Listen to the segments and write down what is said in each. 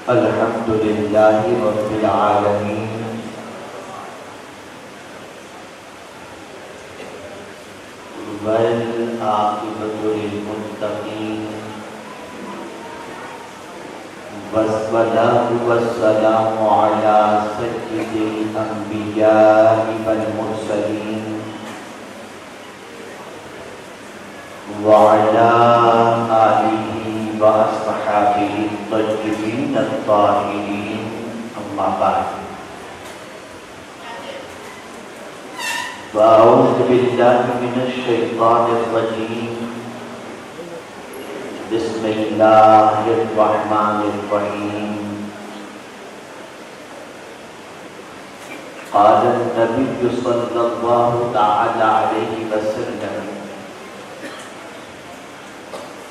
الحمد للہ رب العالمین والعاقبۃ للمتقین والصلاة والسلام علی سید الانبیاء والمرسلین وعلی آلہ واصحابہ الطیبین الطاہرین، اما بعد فاعوذ باللہ من الشیطان الرجیم، بسم اللہ الرحمن الرحیم۔ قال النبی صلی اللہ تعالی علیہ وسلم: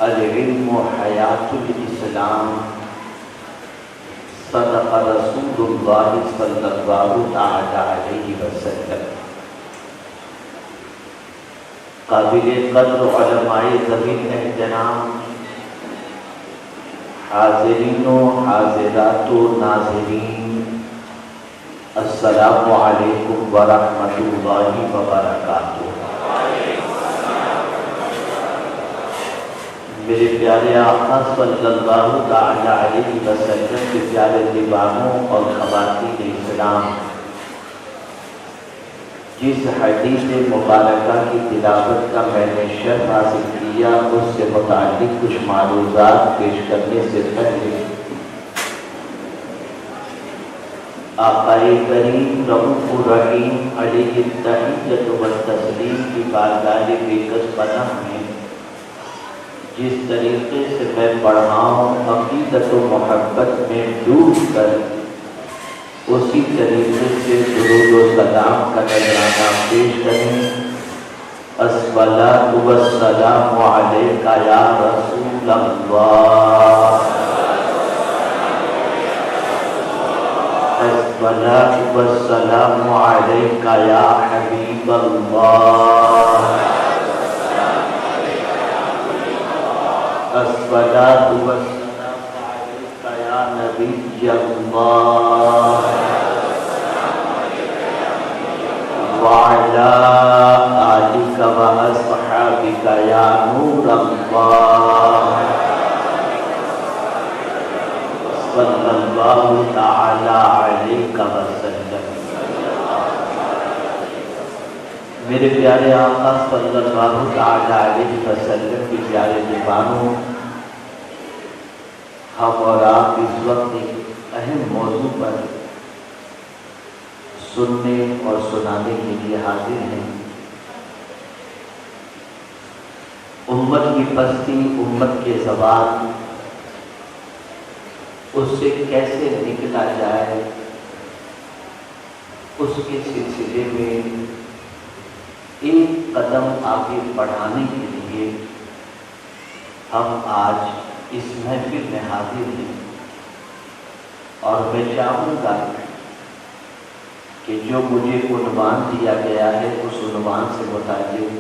العلم حیات الاسلام، صدق رسول اللہ صلی اللہ تعالی علیہ وسلم۔ قابل قدر علماء ذوی احترام، حاضرین و حاضرات و ناظرین، السلام علیکم ورحمۃ اللہ وبرکاتہ۔ میرے پیارے آقا صلی اللہ تعالی علیہ وسلم کے پیارے دیوانوں اور خواتین اسلام، جس حدیث مبارکہ کی تلاوت کا میں نے شرح حاصل کیا، اس سے متعلق کچھ معروضات پیش کرنے سے پہلے آقا کریم رؤوف الرحیم علیہ التحیۃ والتسلیم کی بارگاہ بیکس پناہ میں جس طریقے سے میں پڑھا ہوں، عقیدت و محبت میں ڈوب کر اسی طریقے سے درود و سلام کا نذرانہ پیش کریں۔ الصلاۃ والسلام علیک یا رسول اللہ، الصلاۃ والسلام علیک یا حبیب اللہ، الصلاۃ والسلام علیک یا نبی اللہ، وعلی آلک واصحابک یا نور اللہ، صلی اللہ تعالی علیہ وسلم۔ میرے پیارے آقا صلی اللہ تعالی علیہ وسلم کے پیارے دیوانوں، ہم اور آپ اس وقت ایک اہم موضوع پر سننے اور سنانے کے لیے حاضر ہیں۔ امت کی پستی، امت کے زوال، اس سے کیسے نکلا جائے، اس کے سلسلے میں ایک قدم آگے بڑھانے کے لیے ہم آج اس محفل میں حاضر ہیں، اور میں چاہوں گا کہ جو مجھے عنوان دیا گیا ہے اس عنوان سے متعلق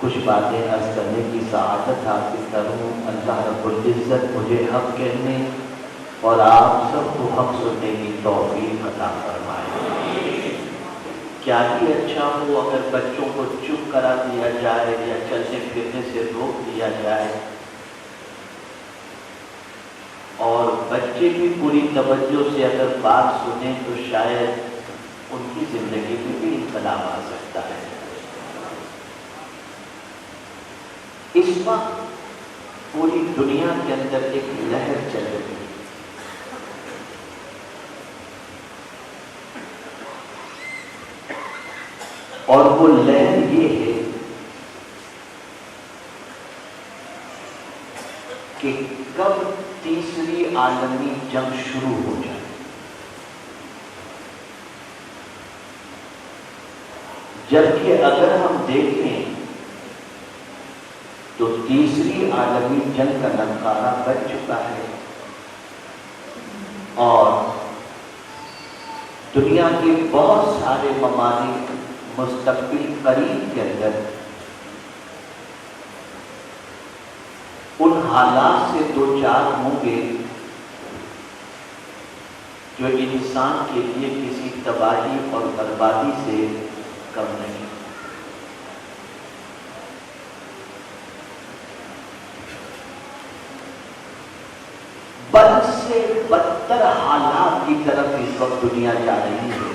کچھ باتیں عرض کرنے کی سعادت حاصل کروں۔ اللہ رب العزت مجھے حق کہنے اور آپ سب کو حق سننے کی توفیق عطا فرمائے۔ کیا ہی اچھا ہو اگر بچوں کو چپ کرا دیا جائے یا چلنے پھرنے سے روک دیا جائے، اور بچے بھی پوری توجہ سے اگر بات سنیں تو شاید ان کی زندگی میں بھی انقلاب آ سکتا ہے۔ اس وقت پوری دنیا کے اندر ایک لہر چل رہی ہے، اور وہ لہر یہ ہے کہ کب تیسری عالمی جنگ شروع ہو جائے۔ جبکہ اگر ہم دیکھیں تو تیسری عالمی جنگ کا نقارہ بچ چکا ہے، اور دنیا کے بہت سارے ممالک مستقبل قریب کے اندر ان حالات سے دوچار ہوں گے جو انسان کے لیے کسی تباہی اور بربادی سے کم نہیں۔ بد سے بدتر حالات کی طرف اس وقت دنیا جا رہی ہے،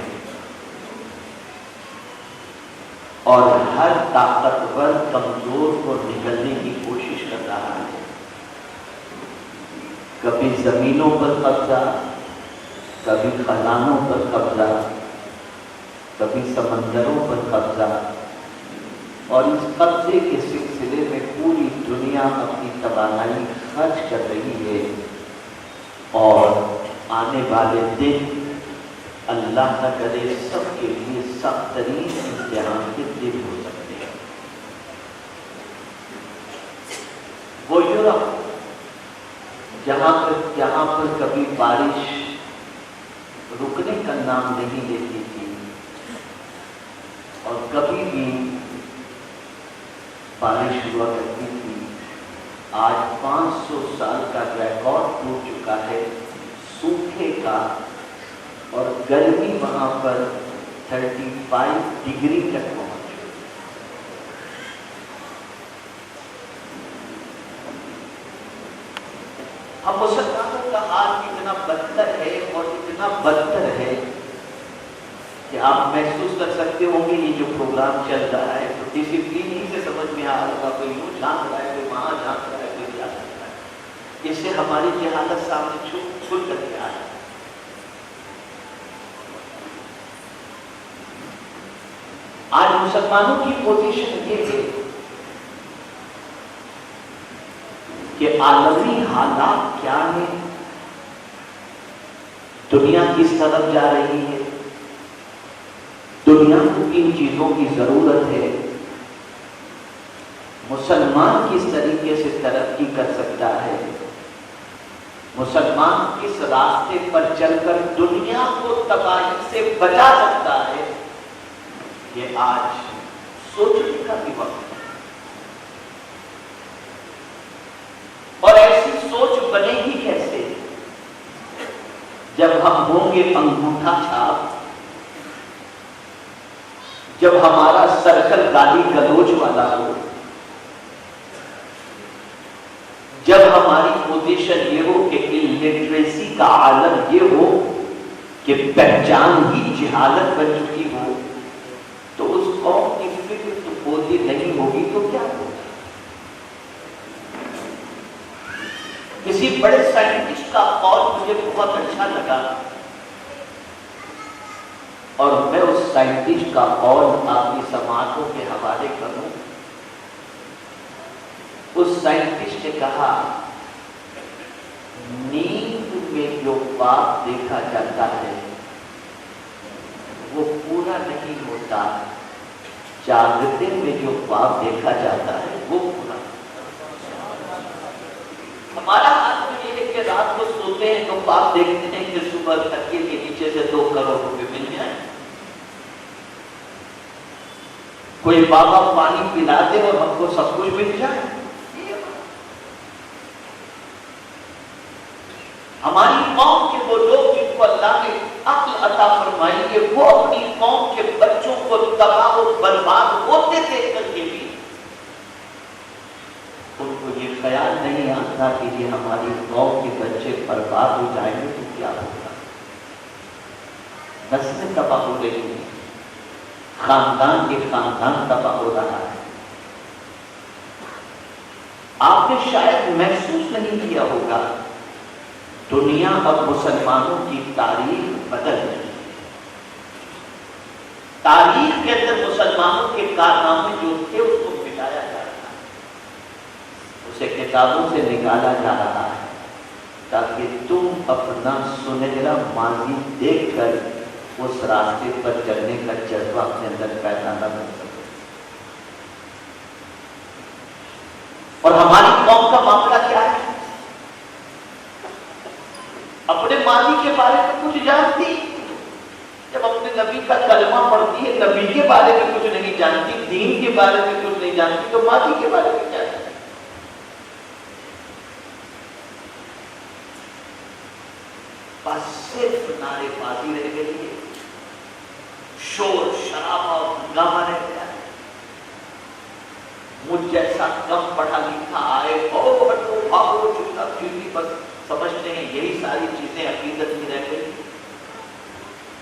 اور ہر طاقتور کمزور کو نگلنے کی کوشش کر رہا ہے۔ کبھی زمینوں پر قبضہ، کبھی خزانوں پر قبضہ، کبھی سمندروں پر قبضہ، اور اس قبضے کے سلسلے میں پوری دنیا اپنی توانائی خرچ کر رہی ہے، اور آنے والے دن اللہ نہ کرے سب کے لیے سخت ترین امتحان کے دن ہو سکتے ہیں۔ وہ یورپ جہاں پر کبھی بارش رکنے کا نام نہیں لیتی تھی اور کبھی بھی بارش ہوا کرتی تھی، آج 500 سال کا ریکارڈ ٹوٹ چکا ہے سوکھے کا، اور گرمی وہاں پر 35 ڈگری تک پہنچ گئی۔ ہم مسلمانوں کا حال اتنا بدتر ہے اور اتنا بدتر ہے کہ آپ محسوس کر سکتے ہوں گے یہ جو پروگرام چل رہا ہے تو ڈسپلین ہی سے سمجھ میں آ رہا ہوگا، کوئی یوں جھانک رہا ہے، کوئی وہاں جھانک رہا ہے، کوئی کیا کر رہا ہے۔ اس سے ہماری جہالت سامنے کھل کر کے آ رہا ہے۔ آج مسلمانوں کی پوزیشن یہ ہے کہ عالمی حالات کیا ہیں، دنیا کس طرف جا رہی ہے، دنیا کو کن چیزوں کی ضرورت ہے، مسلمان کس طریقے سے ترقی کر سکتا ہے، مسلمان کس راستے پر چل کر دنیا کو تباہی سے بچا سکتا ہے، یہ آج سوچنے کا بھی وقت ہے۔ اور ایسی سوچ بنے گی کیسے جب ہم ہوں گے انگوٹھا چھاپ، جب ہمارا سرکل گالی گلوچ والا ہو، جب ہماری پوزیشن یہ ہو کہ الٹریسی کا عالم یہ ہو کہ پہچان ہی جہالت بن چکی ہو، تو اس قوم کی فکر تو ہوتی نہیں ہوگی تو کیا ہوگا؟ کسی بڑے سائنٹسٹ کا قول مجھے بہت اچھا لگا، اور میں اس سائنٹسٹ کا قول آپ کی سماعتوں کے حوالے کروں۔ اس سائنٹسٹ نے کہا، نیند میں جو خواب دیکھا جاتا ہے وہ پورا نہیں ہوتا، جاگتے میں جو خواب دیکھا جاتا ہے وہ پورا۔ ہمارا حال تو یہ ہے کہ رات کو سوتے ہیں تو خواب دیکھتے ہیں کہ صبح تکیے کے نیچے سے 2 کروڑ روپے مل جائیں، کوئی بابا پانی پلا دے اور ہم کو سب کچھ مل جائے۔ ہماری قوم کے وہ لوگ جن کو اللہ نے عقل عطا فرمائی ہے، وہ اپنی قوم کے بچوں کو تباہ و برباد ہوتے دیکھ کر کے بھی ان کو یہ خیال نہیں آتا کہ یہ ہماری قوم کے بچے برباد ہو جائیں گے تو کیا ہوگا۔ نسلیں تباہ ہو رہی ہیں، خاندان کے خاندان تباہ ہو رہا ہے۔ آپ نے شاید محسوس نہیں کیا ہوگا، دنیا اب مسلمانوں کی تاریخ بدل رہی ہے۔ تاریخ کے اندر مسلمانوں کے کارنامے جو تھے اس کو مٹایا جا رہا ہے، اسے کتابوں سے نکالا جا رہا ہے، تاکہ تم اپنا سنہرا ماضی دیکھ کر اس راستے پر چلنے کا جذبہ اپنے اندر پیدا نہ کر سکو۔ اور ہماری قوم کا معاملہ کیا ہے؟ اپنے ماضی کے بارے میں کچھ جانتی، جب اپنے نبی کا کلمہ پڑھتی ہے، نبی کے بارے میں کچھ نہیں جانتی، دین کے بارے میں کچھ نہیں جانتی، تو ماضی کے بارے میں کیا جانتی؟ بس صرف نہ مجھ جیسا کم پڑھا لکھا آئے ہٹو بھاگو چپتا چیزی بس سمجھتے ہیں یہی ساری چیزیں عقیدت میں رہ گئی.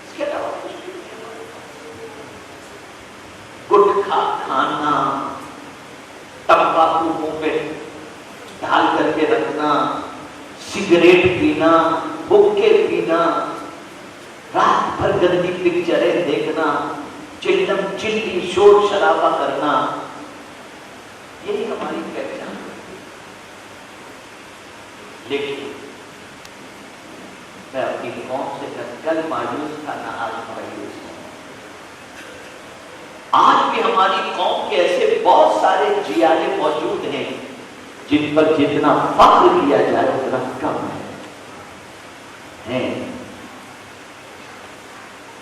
اس کے علاوہ کچھ نہیں. گٹکھا کھانا، تمباکو منہ پہ ڈال کر کے رکھنا، سگریٹ پینا، حقے پینا، رات بھر گندی پکچریں دیکھنا، چلم چلی شور شرابہ کرنا، یہی ہماری پہچان ہے. لیکن میں اپنی قوم سے کل مایوس تھا، نہ آج مایوس ہوں. آج بھی ہماری قوم کے ایسے بہت سارے جیالے موجود ہیں جن پر جتنا فخر کیا جائے اتنا کم ہے.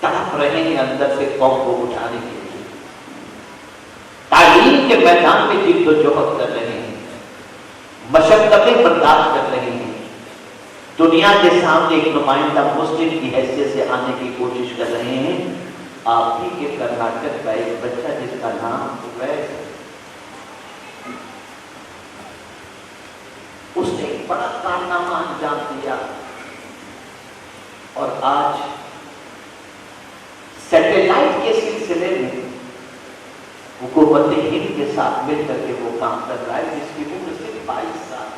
تڑپ رہے ہیں اندر سے قوم کو اٹھانے کے لیے، تعلیم کے میدان میں جد و جہد کر رہے ہیں، مشقتیں برداشت کر رہے ہیں، دنیا کے سامنے ایک نمائندہ مسلم کی حیثیت سے آنے کی کوشش کر رہے ہیں. آپ ہی کے کرناٹک کا ایک بچہ جس کا نام اویس، اس نے ایک بڑا کارنامہ انجام دیا اور آج سیٹلائٹ کے سلسلے میں حکومت ہند کے ساتھ مل کر کے وہ کام کر رہا ہے، جس کی عمر صرف 22 سال.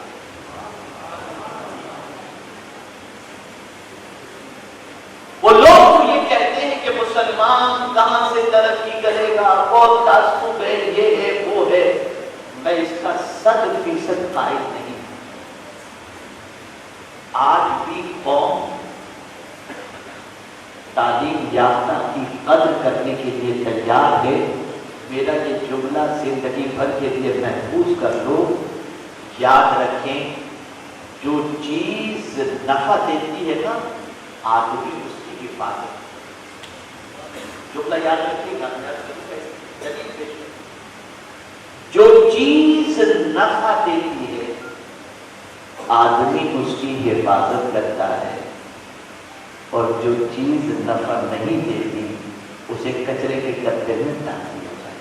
وہ لوگ تو یہ کہتے ہیں کہ مسلمان کہاں سے ترقی کرے گا، بہت تعصب ہے، یہ ہے وہ ہے. میں اس کا 100% قائل نہیں. آج بھی قوم تعلیم یافتہ کی قدر کرنے کے لیے تیار ہے. میرا یہ جملہ زندگی بھر کے لیے محفوظ کر لو، یاد رکھیں، جو چیز نفع دیتی ہے نا آدمی اس کی حفاظت. جملہ یاد رکھیے گا، جو چیز نفع دیتی ہے آدمی اس کی حفاظت کرتا ہے، اور جو چیز نفع نہیں دیتی اسے کچرے کے ڈبے میں ڈال دیا جاتا ہے.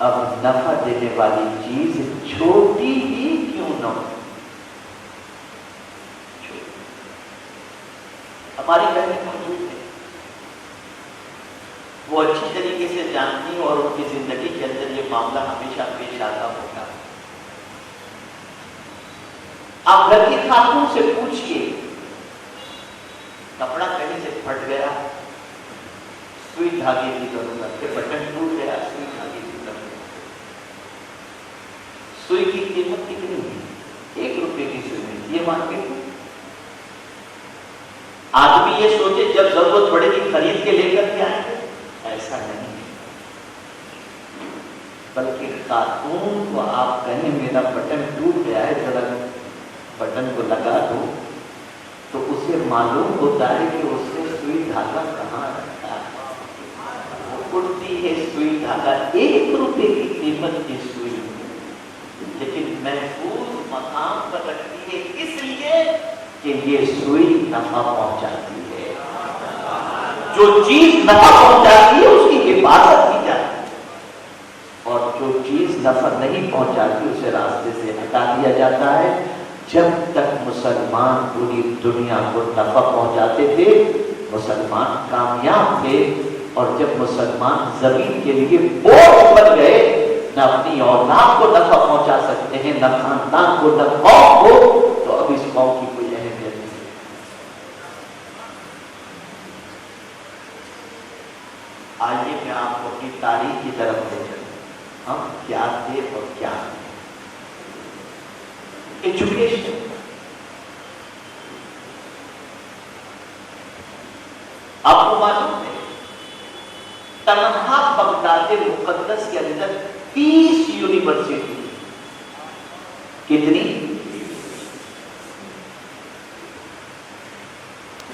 اب نفع دینے والی چیز چھوٹی ہی کیوں نہ ہو، ہماری بہنیں موجود ہیں، وہ اچھی طریقے سے جانتی ہیں اور ان کی زندگی کے اندر یہ معاملہ ہمیشہ پیش آتا ہوگا. آپ گھر کی خاتون سے پوچھئے، کپڑا کہیں سے پھٹ گیا، سوئی دھاگے کی ضرورت ہے، بٹن ٹوٹ گیا، سوئی دھاگے کی ضرورت ہے. سوئی کی قیمت کتنی ہے؟ 1 روپے کی سوئی ہے، یہ مارکیٹ میں. آدمی یہ سوچے جب ضرورت پڑے گی خرید کے لے کر کے آئیں گے، ایسا نہیں. بلکہ خاتون کو آپ کہیں میرا بٹن ٹوٹ گیا ہے، ذرا بٹن کو لگا دو، تو اسے معلوم ہوتا ہے کہ اس نے سوئی دھاگا کہاں رکھا ہے. وہ اڑتی ہے سوئی دھاگا، 1 روپے کی قیمت کی سوئی، لیکن محفوظ مقام پر رکھتی ہے اس لیے کہ یہ سوئی نفع پہنچاتی ہے. جو چیز نفع پہنچاتی ہے اس کی حفاظت کی جاتی ہے، اور جو چیز نفع نہیں پہنچاتی اسے راستے سے ہٹا دیا جاتا ہے. جب تک مسلمان پوری دنیا کو نفع پہنچاتے تھے مسلمان کامیاب تھے، اور جب مسلمان زمین کے لیے بوجھ بن گئے، نہ اپنی اولاد کو نفع پہنچا سکتے ہیں، نہ خاندان کو، نہ قوم کو، تو اب اس قوم کی کوئی اہمیت نہیں. آئیے میں آپ کو اپنی تاریخ کی طرف لے چلوں. ہم کیا تھے اور کیا ہیں. ایجوکیشن، آپ کو معلوم ہے تنہا بغداد مقدس کے اندر 30 یونیورسٹی. کتنی؟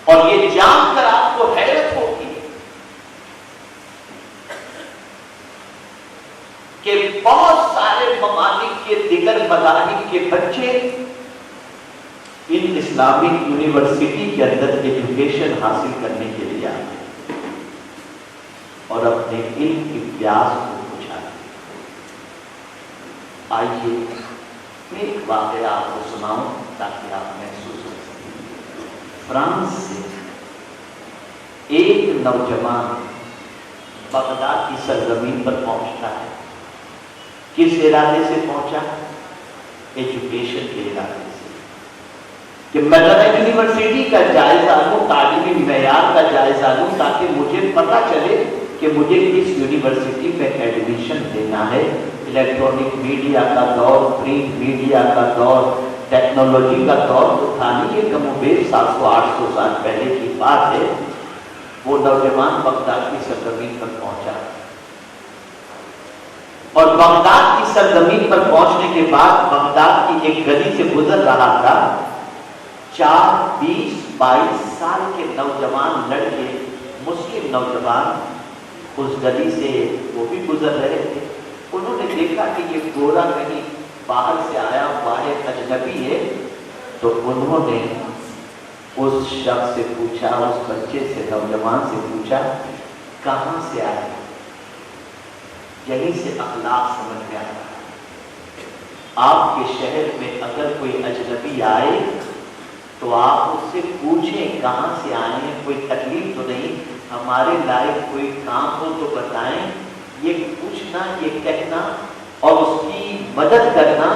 اور یہ جان کر آپ کو حیرت ہوگی کہ بہت سارے ممالک کے دیگر مذاہب کے بچے ان اسلامک یونیورسٹی کے اندر ایجوکیشن حاصل کرنے کے لیے آتے اور اپنے علم کی پیاس کو بجھاتے. آئیے میں ایک واقعہ آپ کو سناؤں تاکہ آپ محسوس کر سکیں۔ فرانس سے ایک نوجوان بغداد کی سرزمین پر پہنچتا ہے۔ کس ارادے سے پہنچا؟ ایجوکیشن کے ارادے سے، کہ میں یونیورسٹی کا جائزہ لوں، تعلیمی معیار کا جائزہ لوں، تاکہ مجھے پتہ چلے کہ مجھے کس یونیورسٹی میں ایڈمیشن دینا ہے۔ الیکٹرانک میڈیا کا دور، پرنٹ میڈیا کا دور، ٹیکنالوجی کا دور تو تھا نہیں، یہ کم و بیش 700-800 سال پہلے کی بات ہے۔ وہ نوجوان بغداد کی سرزمین پر پہنچا، اور بغداد کی سرزمین پر پہنچنے کے بعد بغداد کی ایک گلی سے گزر رہا تھا۔ 20-22 سال کے نوجوان لڑکے، مسلم نوجوان اس گلی سے وہ بھی گزر رہے تھے۔ انہوں نے دیکھا کہ یہ گورا کہیں باہر سے آیا ہوا ہے، اجنبی ہے، تو انہوں نے اس شخص سے پوچھا، اس بچے سے، نوجوان سے پوچھا، کہاں سے آئے؟ یہیں سے اخلاق سمجھ میں آتا ہے۔ آپ کے شہر میں اگر کوئی اجنبی آئے تو آپ اس سے پوچھیں کہاں سے آئے ہیں، کوئی تکلیف تو نہیں، ہمارے لائق کوئی کام ہو تو بتائیں۔ یہ پوچھنا، یہ کہنا اور اس کی مدد کرنا،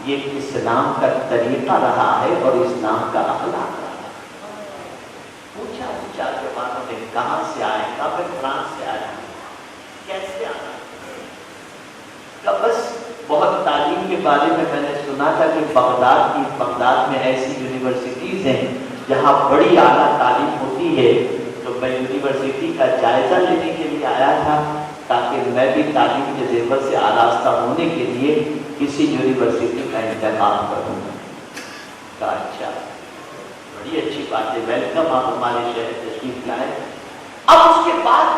یہ اسلام کا طریقہ رہا ہے اور اسلام کا اخلاق رہا ہے۔ پوچھا چار جوانوں نے کہاں سے آئے؟ کہا میں فرانس سے آیا ہوں۔ کیسے آنا؟ بس بہت تعلیم کے بارے میں نے سنا تھا کہ بغداد میں ایسی یونیورسٹیز ہیں جہاں بڑی اعلیٰ تعلیم ہوتی ہے، تو میں یونیورسٹی کا جائزہ لینے کے لیے آیا تھا تاکہ میں بھی تعلیم کے زیور سے آراستہ ہونے کے لیے کسی یونیورسٹی کا انتخاب کروں۔ کہا اچھا، بڑی اچھی بات ہے، ویلکم، آپ ہمارے شہر تشریف لائے۔ اب اس کے بعد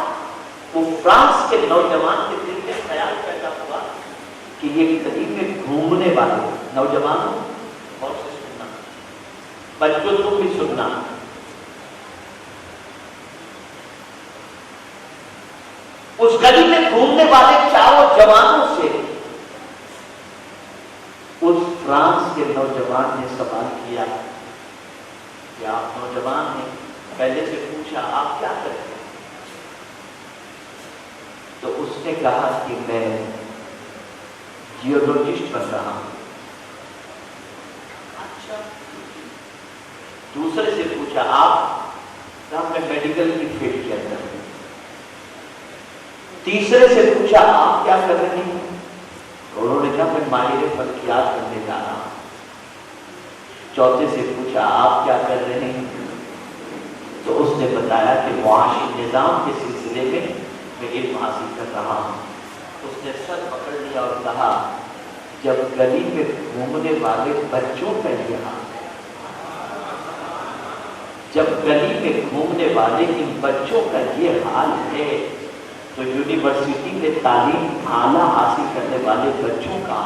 وہ فرانس کے نوجوان کے دل میں خیال پیدا ہوا کہ یہ قریب میں گھومنے والے نوجوانوں، اور سے سننا، بچوں تم بھی سننا، اس گلی میں گھومنے والے چاروں جوانوں سے اس فرانس کے نوجوان نے سوال کیا کہ آپ نوجوان ہیں، پہلے سے پوچھا آپ کیا کرتے ہیں؟ تو اس نے کہا کہ میں جیولوجسٹ بن رہا ہوں۔ اچھا، دوسرے سے پوچھا آپ؟ کہا میں میڈیکل کی فیلڈ کے اندر ہوں۔ تیسرے سے پوچھا آپ کیا کر رہے ہیں؟ انہوں نے کہا میں ماہر فلکیات بننے جا رہا ہوں۔ چوتھے سے پوچھا آپ کیا کر رہے ہیں؟ تو اس نے بتایا کہ معاشی نظام کے سلسلے میں علم حاصل کر رہا ہوں۔ اس نے سر پکڑ لیا اور کہا جب گلی میں گھومنے والے بچوں کا یہ حال ہے، جب گلی میں گھومنے والے ان بچوں کا یہ حال ہے، تو یونیورسٹی میں تعلیم اعلیٰ حاصل کرنے والے بچوں کا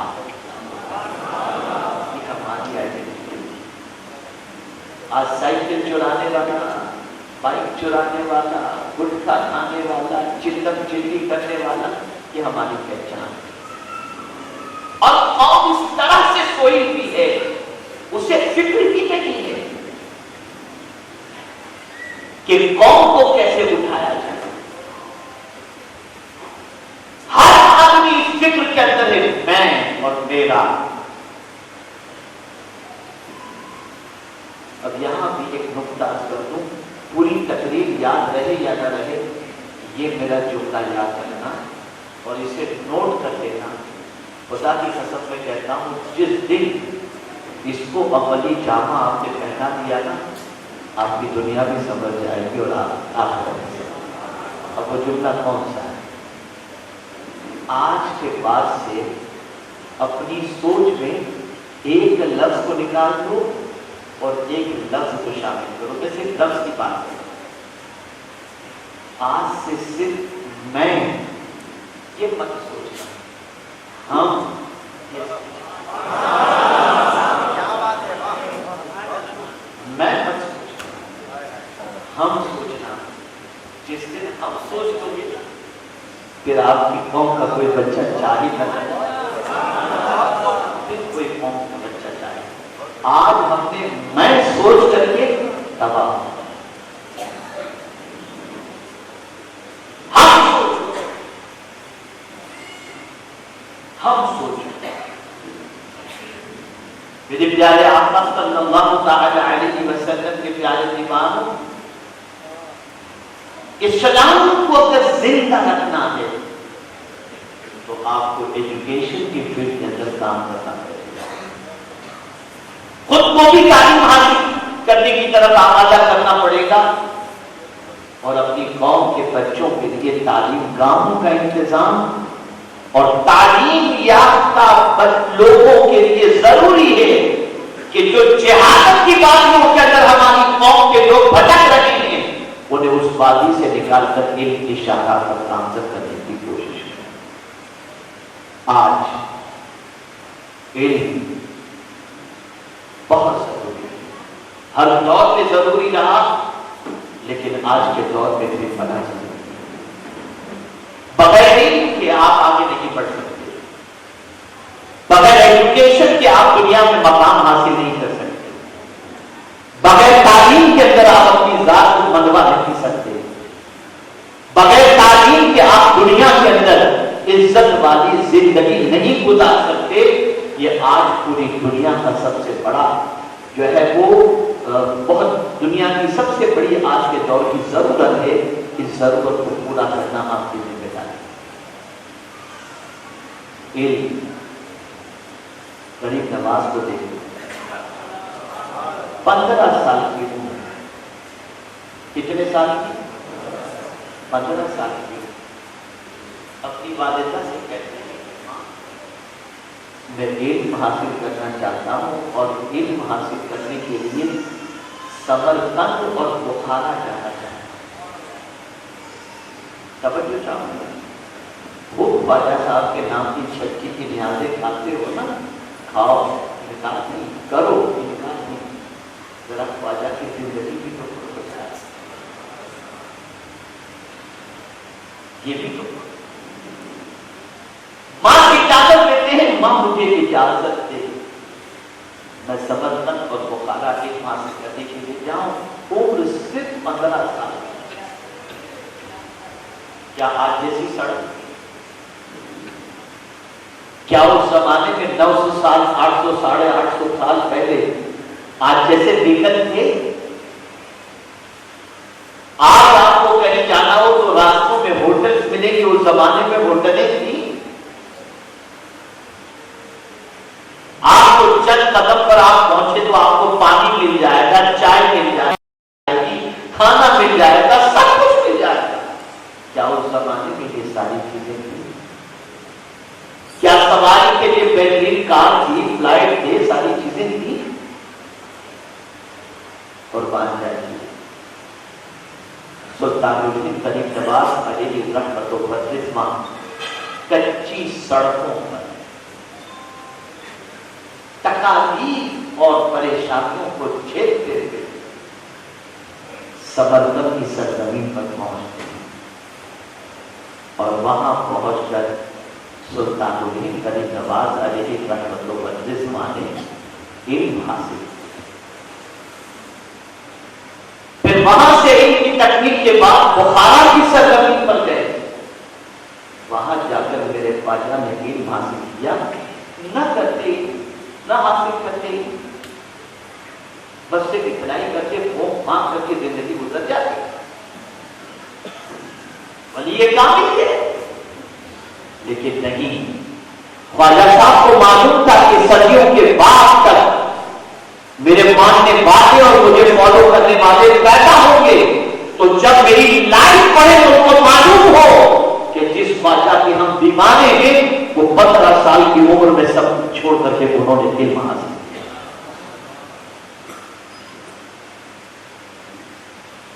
یہ ہماری آئیڈینٹی۔ آج سائیکل چرانے والا، بائک چرانے والا، گٹکا کھانے والا، چلم چلی کرنے والا، یہ ہماری پہچان ہے۔ اور قوم اس طرح سے سوئی بھی ہے، اسے فکر بھی نہیں ہے کہ قوم کو کیسے اٹھایا جائے۔ ہر آدمی اس فکر کے اندر ہے میں اور میرا۔ اب یہاں بھی ایک نقطہ کر دوں، پوری تقریر یاد رہے یا نہ رہے، یہ میرا جملہ یاد رکھنا اور اسے نوٹ کر لینا۔ خدا کی قسم میں کہتا ہوں، جس دن اس کو عملی جامہ آپ نے پہنا دیا نا، آپ کی دنیا بھی سمجھ جائے گی اور آپ اب وہ جملہ کون سا ہے؟ آج کے بعد سے اپنی سوچ میں ایک لفظ کو نکال دو اور ایک لفظ کو شامل کرو۔ میں صرف لفظ کی بات کروں، آج سے صرف میں یہ مت سوچنا، ہم میں مت سوچنا، ہم سوچنا۔ جس دن ہم سوچ لو گے پھر آپ کی قوم کا کوئی بچہ چاہیے نہ آج ہم نے میں سوچ کر کے تباہ ہم سوچ میرے پیارے آقا صلی اللہ تعالی علیہ وسلم کے پیارے دیوانوں، اسلام کو اگر زندہ رکھنا ہے تو آپ کو ایجوکیشن کی فیلڈ کے اندر کام کرنا پڑے گا، خود کو بھی تعلیم حاصل کرنے کی طرف آمادہ کرنا پڑے گا، اور اپنی قوم کے بچوں کے لیے تعلیم گاہوں کا انتظام اور تعلیم یافتہ لوگوں کے لیے ضروری ہے کہ جو جہالت کی وادیوں کے اندر ہماری قوم کے لوگ بھٹک رہے ہیں انہیں اس وادی سے نکال کر علم کی شاخا پر نامزد کرنے کی کوشش کریں۔ آج علم بہت ضروری ہے، ہر دور میں ضروری رہا، لیکن آج کے دور میں بھی بنا ضروری ہے۔ بغیر علم کے آپ آگے نہیں بڑھ سکتے، بغیر ایجوکیشن کے آپ دنیا میں مقام حاصل نہیں کر سکتے، بغیر تعلیم کے اندر آپ اپنی ذات کو منوا نہیں سکتے، بغیر تعلیم کے آپ دنیا کے اندر عزت والی زندگی نہیں گزار سکتے۔ یہ آج پوری دنیا کا سب سے بڑا جو ہے وہ بہت دنیا کی سب سے بڑی آج کے دور کی ضرورت ہے، اس ضرورت کو پورا کرنا آپ کی ذمہ داری ہے۔ غریب نواز کو دیکھیں، 15 سال کی عمر، کتنے سال کی؟ 15 سال کی، اپنی والدہ سے کہتے ہیں میں علم حاصل کرنا چاہتا ہوں اور علم حاصل کرنے کے لیے سمرقند اور بخارا جانا چاہتا ہوں۔ توجہ چاہوں گا، وہ خواجہ صاحب کے نام کی چھٹی کی نیازیں کھاتے ہو نا، کھاؤ، انکار نہیں کرو، انکار نہیں، ذرا خواجہ کی زندگی بھی تو ہو جائے، یہ بھی تو ماں کی اجازت دیتے ہیں، ماں مجھے اجازت دے میں سمرقند اور بخارا علم حاصل کرنے کے لیے جاؤں، عمر صرف 15 سال۔ کیا آج جیسی سڑک، کیا اس زمانے میں 900 سال 800 850 سال پہلے آج جیسے ویکل تھے؟ آج آپ کو کہیں جانا ہو تو راستوں میں ہوٹلز ملیں گے، اس زمانے میں ہوٹلیں تھیں؟ آپ کو چند قدم پر آپ پہنچے تو آپ کو پانی مل جائے گا، چائے مل جائے گی، کھانا مل جائے گا، سب کچھ مل جائے گا۔ کیا اس زمانے میں یہ ساری چیزیں تھیں؟ کیا سواری کے لیے بہترین کار تھی، فلائٹ تھے، ساری چیزیں تھیں؟ قربان جائیے سلطان الدین غریب نواز علیہ رحمت و بدرسماں کچی سڑکوں پر تکالیف اور پریشانیوں کو جھیلتے ہوئے سمرقند کی سرزمین پر پہنچتے ہیں، اور وہاں پہنچ کر سلطان الدین غریب نواز علیہ رحمت و بدرسماں نے علم حاصل، پھر وہاں سے علم کی تکمیل کے بعد بخارا کی سرزمین پر گئے، وہاں جا کر میرے خواجہ نے علم حاصل کیا، نہ کرتے نہ حاصل کرتے، بس صرف اتنا ہی کرتے، پھونک پھانک کر کے زندگی گزر جاتی، ولی یہ کامل ہے۔ لیکن نہیں، خواجہ صاحب کو معلوم تھا کہ صدیوں کے بعد تک میرے ماننے والے اور مجھے فالو کرنے والے پیدا ہوں گے، تو جب میری لائف پڑھے تو ان کو معلوم ہو کہ جس خواجہ کے ہم دیوانے ہیں وہ 15 سال کی عمر میں سب چھوڑ کر کے انہوں نے علم حاصل کیا۔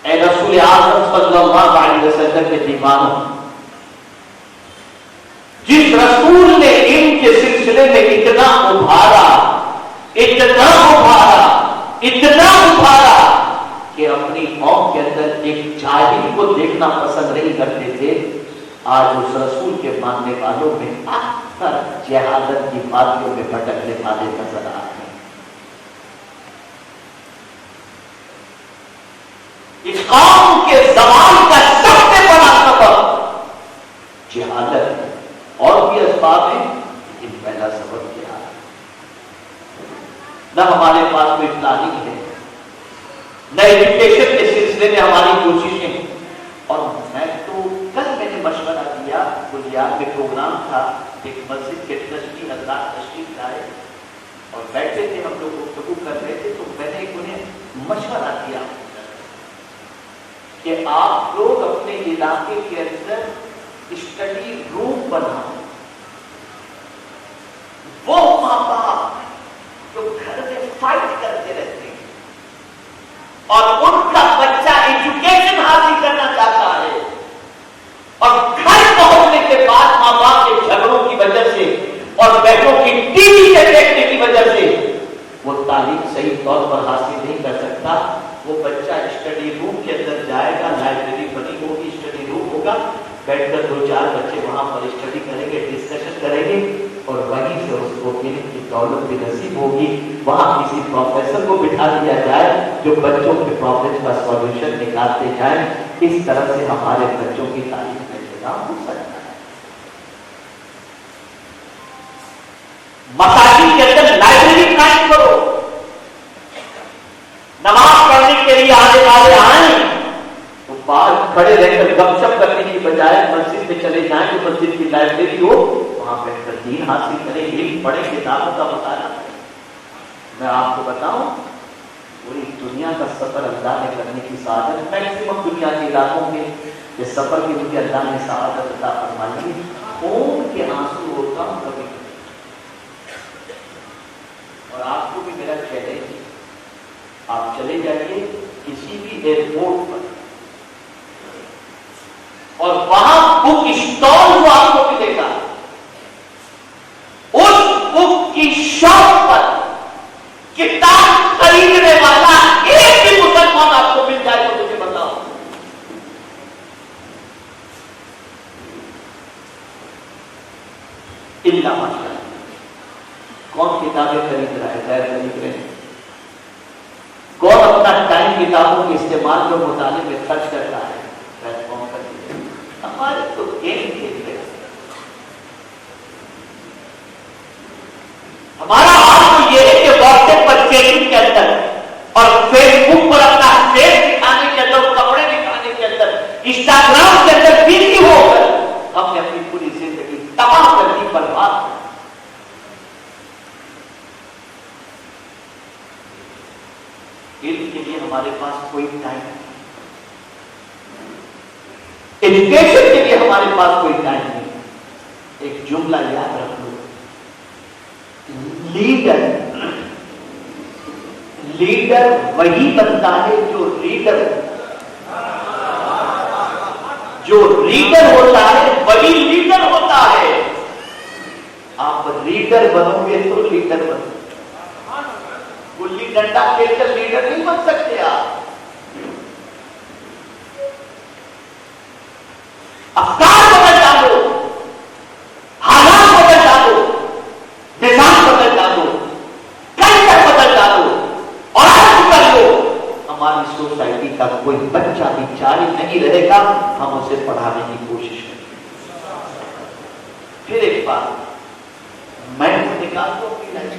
اے رسول اعظم صلی اللہ علیہ وسلم کے دیوانوں، جس رسول نے علم کے سلسلے میں اتنا ابھارا کہ اپنی قوم کے اندر ایک جاہل کو دیکھنا پسند نہیں کرتے تھے، آج اس رسول کے ماننے والوں میں اکثر جہالت کی وادیوں میں بھٹکنے والے نظر آ رہے ہیں۔ زوال کا سب سے بڑا سبب جہالت ہے، اور بھی اسباب ہیں لیکن پہلا سبب جہالت۔ نہ ہمارے پاس کوئی پلاننگ ہے، نہ ایجوکیشن کے سلسلے میں ہماری کوششیں۔ اور میں نے مشورہ دیا، بنیاد میں پروگرام تھا، ایک مسجد کے ٹرسٹی حضرات تشریف لائے اور بیٹھے تھے، ہم لوگ گفتگو کر رہے تھے، تو میں نے انہیں مشورہ دیا کہ آپ لوگ اپنے علاقے کے اندر اسٹڈی روم بناؤ۔ وہ ماں باپ جو گھر میں فائٹ کرتے رہتے ہیں اور ان کا بچہ ایجوکیشن حاصل کرنا چاہتا ہے، اور گھر پہنچنے کے بعد ماں باپ کے جھگڑوں کی وجہ سے اور بہنوں کی ٹی وی کے دیکھنے کی وجہ سے وہ تعلیم صحیح طور پر حاصل نہیں کر سکتا، وہ بچہ اسٹڈی روم کے اندر جائے گا، لائبریری بنی ہوگی، اسٹڈی روم ہوگا، بیٹھ کر 2-4 بچے وہاں پر اسٹڈی کریں گے، ڈسکشن کریں گے، اور وہیں سے اس کو علم کی دولت بھی نصیب ہوگی۔ وہاں کسی پروفیسر کو بٹھا دیا جائے جو بچوں کے پرابلم کا سولوشن نکالتے جائیں۔ اس طرح سے ہمارے بچوں کی تعلیم کا انتظام ہو سکتا ہے۔ مساجد کے اندر لائبریری قائم کرو، نماز پڑھنے کے لیے آنے والے آئیں تو باہر کھڑے رہ کر گپ شپ کرنے کی بجائے مسجد میں چلے جائیں، جو مسجد کی لائبریری ہو، وہاں بیٹھ کر دین حاصل کریں، علم پڑھیں، کتابوں کا مطالعہ کریں۔ میں آپ کو بتاؤں، پوری دنیا کا سفر اللہ نے کرنے کی سعادت، میکسیمم دنیا کے علاقوں میں یہ سفر کے لیے اللہ نے سعادت عطا فرمائی ہے۔ خون کے آنسو ہوتا ہوں کبھی، اور آپ کو بھی میرا چیلنج، آپ چلے جائیے کسی بھی ایئرپورٹ پر اور وہاں بک اسٹال جو آپ کو ملے گا، اس بک کی شاپ پر کتاب خریدنے والا ایک بھی مسلمان آپ کو مل جائے تو مجھے بتاؤ۔ اللہ ماشاء اللہ، کون کتابیں خرید رہا ہے؟ غیر خرید رہے ہیں۔ کون اپنا ٹائم کتابوں کے استعمال اور مطالعے میں خرچ کرتا ہے؟ کون کرتے ہیں؟ ہمارے تو گیم کھیلتے ہیں۔ ہمارا حال تو یہ ہے کہ واٹس ایپ پر چیٹنگ کے اندر اور فیس بک پر اپنا فیس دکھانے کے اندر، کپڑے دکھانے کے اندر، انسٹاگرام کے اندر بزی ہو کر ہم نے اپنی پوری زندگی تباہ کر دی، برباد کر دی۔ علم کے لیے ہمارے پاس کوئی ٹائم نہیں، ایجوکیشن کے لیے ہمارے پاس کوئی ٹائم نہیں۔ ایک جملہ یاد رکھ لو، لیڈر وہی بنتا ہے جو ریڈر ہوتا ہے، وہی لیڈر ہوتا ہے۔ آپ ریڈر بنو گے تو لیڈر بنو گے، گلی ڈنڈا کھیل کر لیڈر نہیں بن سکتے آپ۔ افکار بدل ڈالو، حالات بدل ڈالو، نظام بدل ڈالو، کلچر بدل ڈالو، اور آج کر لو، ہماری سوسائٹی کا کوئی بچہ بھی جاری نہیں رہے گا، ہم اسے پڑھانے کی کوشش کریں گے۔ پھر ایک بات، میں نکال دو اپنی لائف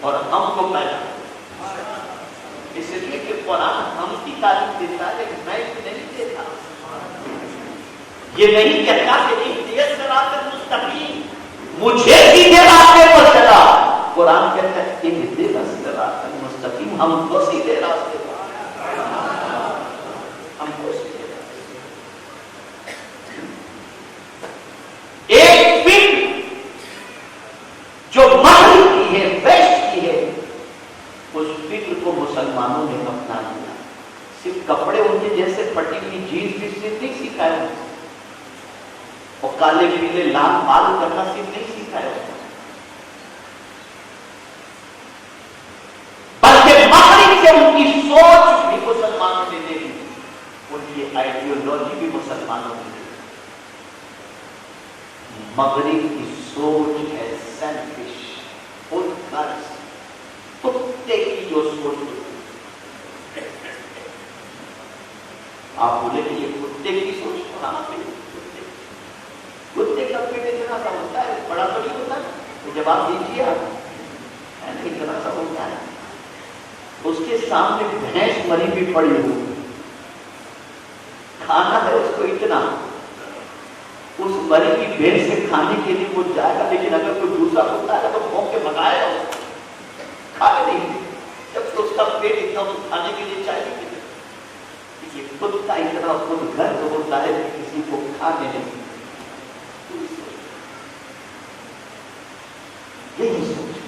اور ہم کو پیدا، اس لیے کہ قرآن ہم کی تعلیم دیتا ہے، میں نہیں دیتا۔ یہ نہیں کہتا کہ اہدنا الصراط المستقیم، مجھے سیدھے راستے پر چلا۔ قرآن کہتا ہے اہدنا الصراط المستقیم، ہم کو سیدھے راستے پر، ہم کو سیدھے راستے پر۔ ایک فکر جو مغرب کی ہے، ویسٹ کی ہے، اس فکر کو مسلمانوں نے اپنا لیا۔ صرف کپڑے ان کے جیسے پھٹی ہوئی جینس بھی صرف نہیں سکھائے، اور کالے پیلے لال بال کرنا صرف نہیں سکھائے، بلکہ مغرب سے ان کی سوچ بھی مسلمانوں نے دے دی، ان کی آئیڈیولوجی بھی مسلمانوں نے دے دی۔ مغرب کی سوچ ہے سیلفش، خود غرض، کتے کی جو سوچ ہوتی ہے۔ جواب دیجیے آپ، اتنا سا ہوتا ہے. اس کے سامنے بھینس مری بھی پڑی ہو، کھانا ہے اس کو اتنا، اس مری کی بھینس سے کھانے کے لیے وہ جائے گا، لیکن اگر کوئی دوسرا ہوتا ہے تو بھونک کے بھگائے گا، کھانے نہیں. جب تو اس کا پیٹ اتنا تو کھانے کے لیے چاہیے. یہ خود کا اتنا خود گرد ہوتا ہے کہ کسی کو کھانے نہیں. یہی سوچ.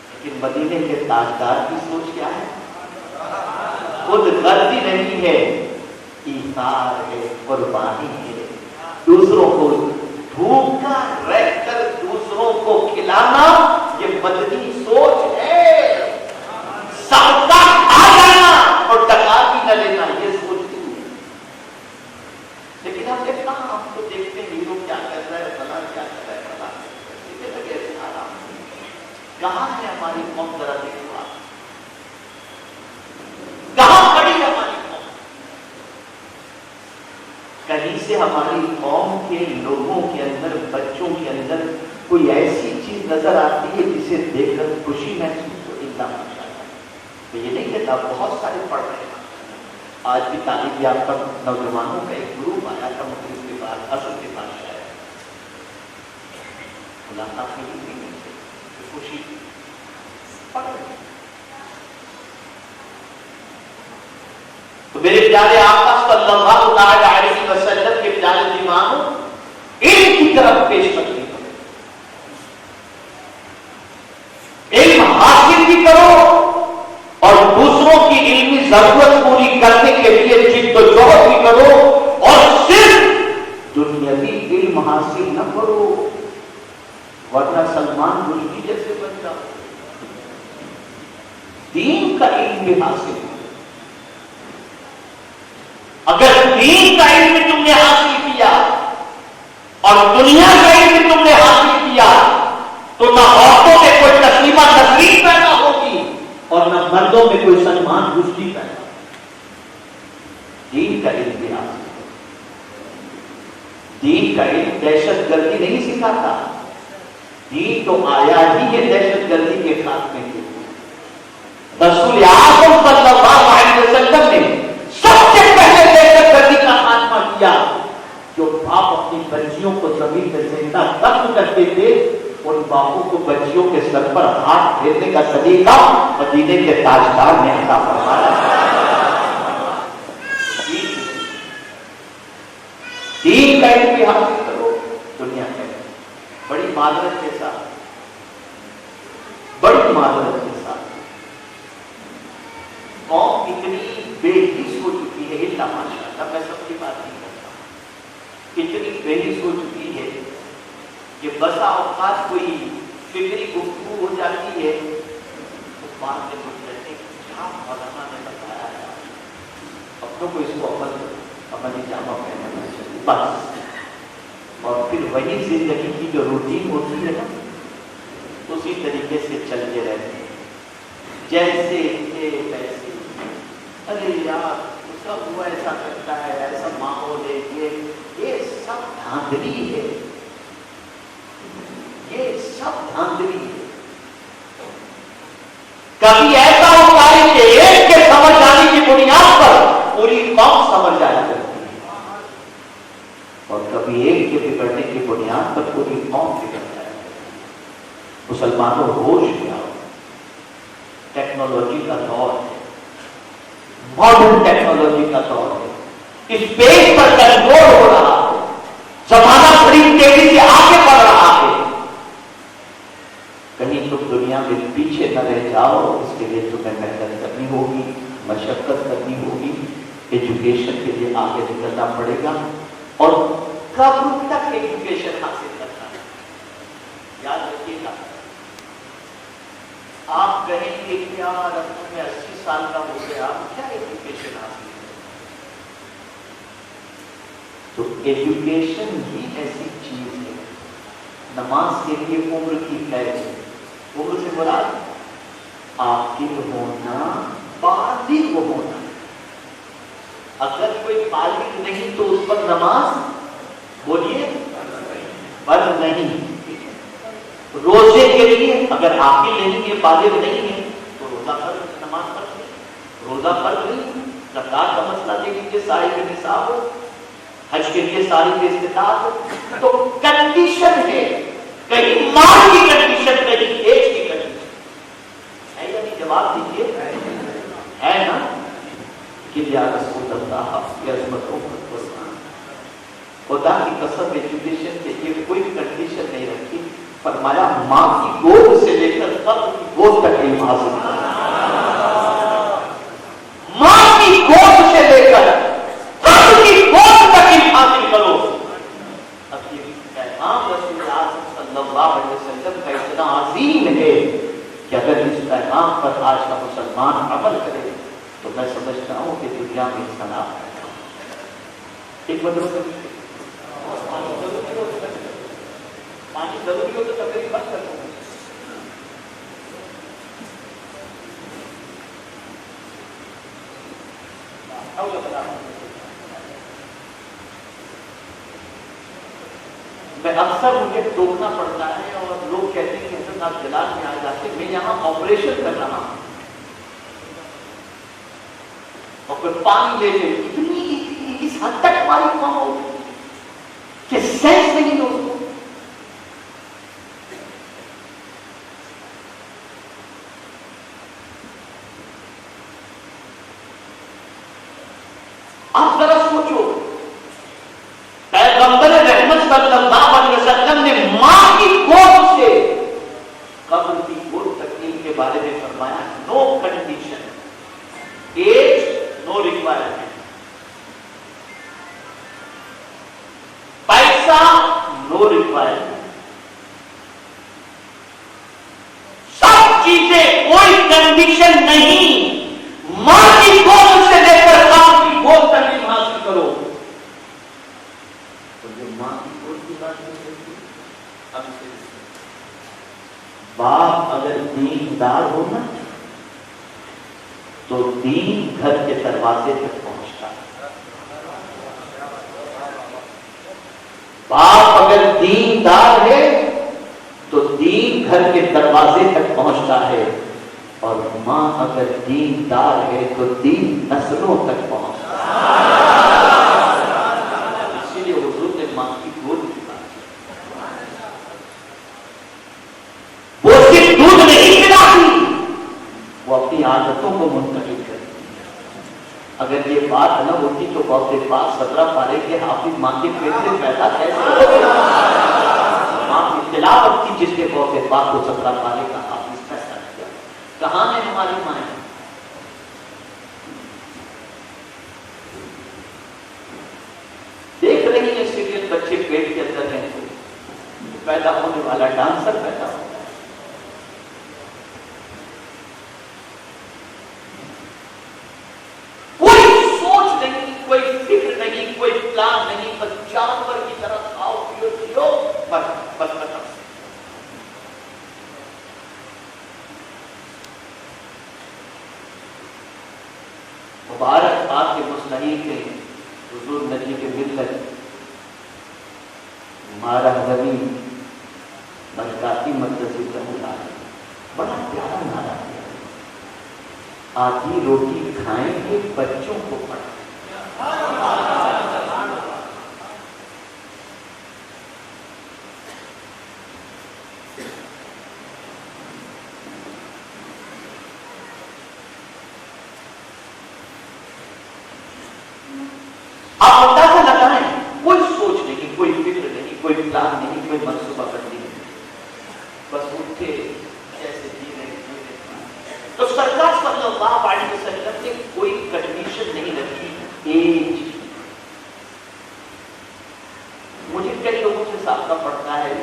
لیکن مدینے کے تاجدار کی سوچ کیا ہے؟ خود غرضی نہیں ہے، ایثار ہے، قربانی ہے. دوسروں کو بھوکا رہ کر دوسروں کو کھلانا یہ مدنی سوچ ہے. سب کا کھا جانا اور ٹکا بھی نہ لینا یہ سوچ نہیں ہے. لیکن ہم دیکھنا، ہم تو دیکھتے ہیں ہیرو کیا کر رہا ہے، فلاں کیا کر رہا ہے، فلاں لگے آرام. کہاں ہے ہماری قوم؟ ذرا دیکھو آپ، کہاں کھڑی ہے ہماری قوم؟ کہیں سے ہماری قوم کے لوگوں کے اندر، بچوں کے اندر کوئی ایسی چیز نظر آتی ہے جسے دیکھ کر خوشی محسوس ہو؟ اللہ ماشاءاللہ. تو یہ نہیں کہتا، بہت سارے پڑھ رہے ہیں. آج بھی تعلیم یافتہ نوجوانوں کا ایک گروپ آیا تھا مغرب کے بعد، اصل کے بعد شاید ملاقات نہیں ہوئی، خوشی پڑھ رہے. تو میرے پیارے آقا صلی اللہ علیہ وسلم کے پیارے دیوانوں، علم کی طرف پیش قدمی کرو، علم حاصل بھی کرو اور دوسروں کی علمی ضرورت پوری کرنے کے لیے جد و جہد بھی کرو. اور صرف دنیاوی علم حاصل نہ کرو ورنہ سلمان رشدی جیسے بن جاؤ. دین کا علم بھی حاصل کرو. اگر دین کا علم تم نے حاصل کیا اور دنیا کا علم تم نے حاصل کیا تو نہ عورتوں میں کوئی تسلیمہ تسلیم پیدا ہوگی اور نہ مردوں میں کوئی سلمان رشدی پیدا ہوگی. دین کا علم بھی حاصل کرو. دین کا علم دہشت گردی نہیں سکھاتا. دین تو آیا ہی ہے دہشت گردی کے خاتمے کے لیے. رسول اعظم صلی اللہ علیہ وسلم نے سب سے پہلے دہشت گردی کا خاتمہ کیا. جو باپ اپنی بچیوں کو زمین میں زندہ دفن کرتے تھے، ان باپوں کو بچیوں کے سر پر ہاتھ پھیرنے کا سلیقہ مدینے کے تاجدار نے عطا فرمایا. دین کا علم بھی حاصل کرو. دنیا میں بڑی معذرت کے ساتھ، بڑی معذرت کے ساتھ قوم اتنی بے حس ہو چکی ہے، اللہ ماشاءاللہ میں سب کی بات نہیں کرتا، اتنی بے حس ہو چکی ہے کہ بسا اوقات کوئی فکری گفتگو ہو جاتی ہے تو بعد میں کچھ کہتے ہیں کیا مولانا نے بتایا ہے، اپنوں کو اس کو عملی جامہ پہننا چاہیے بس. اور پھر وہی زندگی کی جو روٹین ہوتی ہے نا، اسی طریقے سے چلتے رہتے ہیں جیسے تھے ویسے. ارے یار سب وہ ایسا کرتا ہے، ایسا ماحول ہے، یہ سب دھاندلی ہے، یہ سب دھاندلی ہے. کبھی ایسا ہوتا ہے کہ ایک کے سمجھ آنے کی بنیاد پر پوری قوم سمجھ جایا کرتی ہے، اور کبھی ایک کے بگڑنے کی بنیاد پر پوری قوم بگڑ جایا کرتی ہے. مسلمانوں ہوش میں آؤ. ٹیکنالوجی کا دور ہے، ماڈرن ٹیکنالوجی کا دور ہے. اسپیس پر کنٹرول ہو رہا ہے، زمانہ بڑی تیزی سے آگے بڑھ رہا ہے. کہیں تم دنیا میں پیچھے نہ رہ جاؤ، اس کے لیے تمہیں محنت کرنی ہوگی، مشقت کرنی ہوگی، ایجوکیشن کے لیے آگے نکلنا پڑے گا. اور کب تک ایجوکیشن حاصل کرنا ہے؟ یاد رکھیے گا، آپ کہیں گے کہ یار اب میں 80 سال کا ہو گیا، کیا ایجوکیشن حاصل ہے؟ تو ایجوکیشن ہی ایسی چیز ہے. نماز کے لیے عمر کی قید ہے. عمر سے مراد عاقل ہونا، بالغ ہونا. اگر کوئی بالغ نہیں تو اس پر نماز بولیے فرض نہیں. روزے کے لیے اگر عاقل نہیں ہے، بالغ نہیں ہے تو روزہ فرض، نماز فرض نہیں، روزہ فرض نہیں، زکات کا مسئلہ دیکھ لیجیے، صاحب نصاب ہو، حج کے لیے صاحب استطاعت ہو، تو کنڈیشن ہے، کہیں مال کی کنڈیشن، کہیں ایج کی کنڈیشن ہے یا نہیں؟ جواب دیجیے، ہے نا؟ کہ یا رسول اللہ کی عظمتوں پر قربان، خدا کی قسم ایجوکیشن کے لیے کوئی کنڈیشن نہیں رکھی، فرمایا ماں کی گود سے لے کر قبر کی گود تک علم حاصل کرو، ماں کی گود سے لے کر قبر کی گود تک علم حاصل کرو۔ اب یہ پیغام رسول اللہ صلی اللہ علیہ وسلم کا اتنا عظیم ہے کہ اگر اس پیغام پر آج کا مسلمان عمل کرے تو میں سمجھتا ہوں کہ دنیا میں انقلاب ہے۔ ایک مطلب پانی ضروری ہو تو تقریب بند کر دوں، میں اکثر مجھے ٹوکنا پڑتا ہے اور لوگ کہتے ہیں کہ حضرت آپ جلال میں آ جاتے، میں یہاں آپریشن کر رہا ہوں اور پھر پانی لے لے، اتنی اس حد تک ہماری قوم ہو کہ سینس نہیں ہو اس کو۔ آپ ذرا سوچو، پیغمبر رحمت صلی اللہ علیہ وسلم نے ماں کی گود سے قبر کی گود تکلیف کے بارے میں فرمایا، نو کنڈیشن، ایج نو ریکوائرمنٹ، پیسہ نو ریکوائرمنٹ، سب چیزیں کوئی کنڈیشن نہیں، ماں کی گود سے لے کر قبر کی گود تک علم حاصل کرو۔ تو جو ماں کی گود کی بات نہیں ہوتی، اب سے باپ اگر دیندار ہو نا تو دین گھر کے دروازے تک پہنچتا ہے، باپ اگر دیندار ہے تو دین گھر کے دروازے تک پہنچتا ہے، اور ماں اگر دیندار ہے تو دین نسلوں تک پہنچتا ہے۔ اسی لیے حضور نے ماں کی گود کی بات کی، وہ صرف دودھ نہیں پلاتی، وہ اپنی عادتوں کو منتقل کرتی ہے۔ اگر یہ بات نہ ہوتی تو غوث پاک 17 پارے کے حافظ ماں کے پیٹ سے پیدا کیسے ہوتے؟ ماں کی تلاوت کی جس نے غوث پاک کو 17 پارے کا حافظ پیدا کیا۔ کہاں ہے ہماری مائیں؟ دیکھ رہی ہیں سیریل، بچے پیٹ کے اندر ہیں تو پیدا ہونے والا ڈانسر پیدا ہو، کوئی سوچ نہیں، کوئی فکر نہیں، کوئی پلان نہیں، بس جانور کی طرح کھاؤ پیو جیو، بس ختم۔ مبارک آپ کے مستحق ہیں حضور نبی کے ملت ہمارا نبی برکاتی مدرسے کا ملازم، بڑا پیارا نعرہ ہے، آدھی روٹی کھائیں گے بچوں کو پڑھائیں۔ آپ اندازہ لگائیں، کوئی سوچ نہیں، کوئی فکر نہیں، کوئی پلان نہیں، کوئی منصوبہ بندی نہیں، بس اٹھے جیسے جی رہے۔ تو سرکار صلی اللہ علیہ وسلم نے کوئی کنڈیشن نہیں رکھی ایج۔ مجھے کئی لوگوں سے سابقہ پڑتا ہے،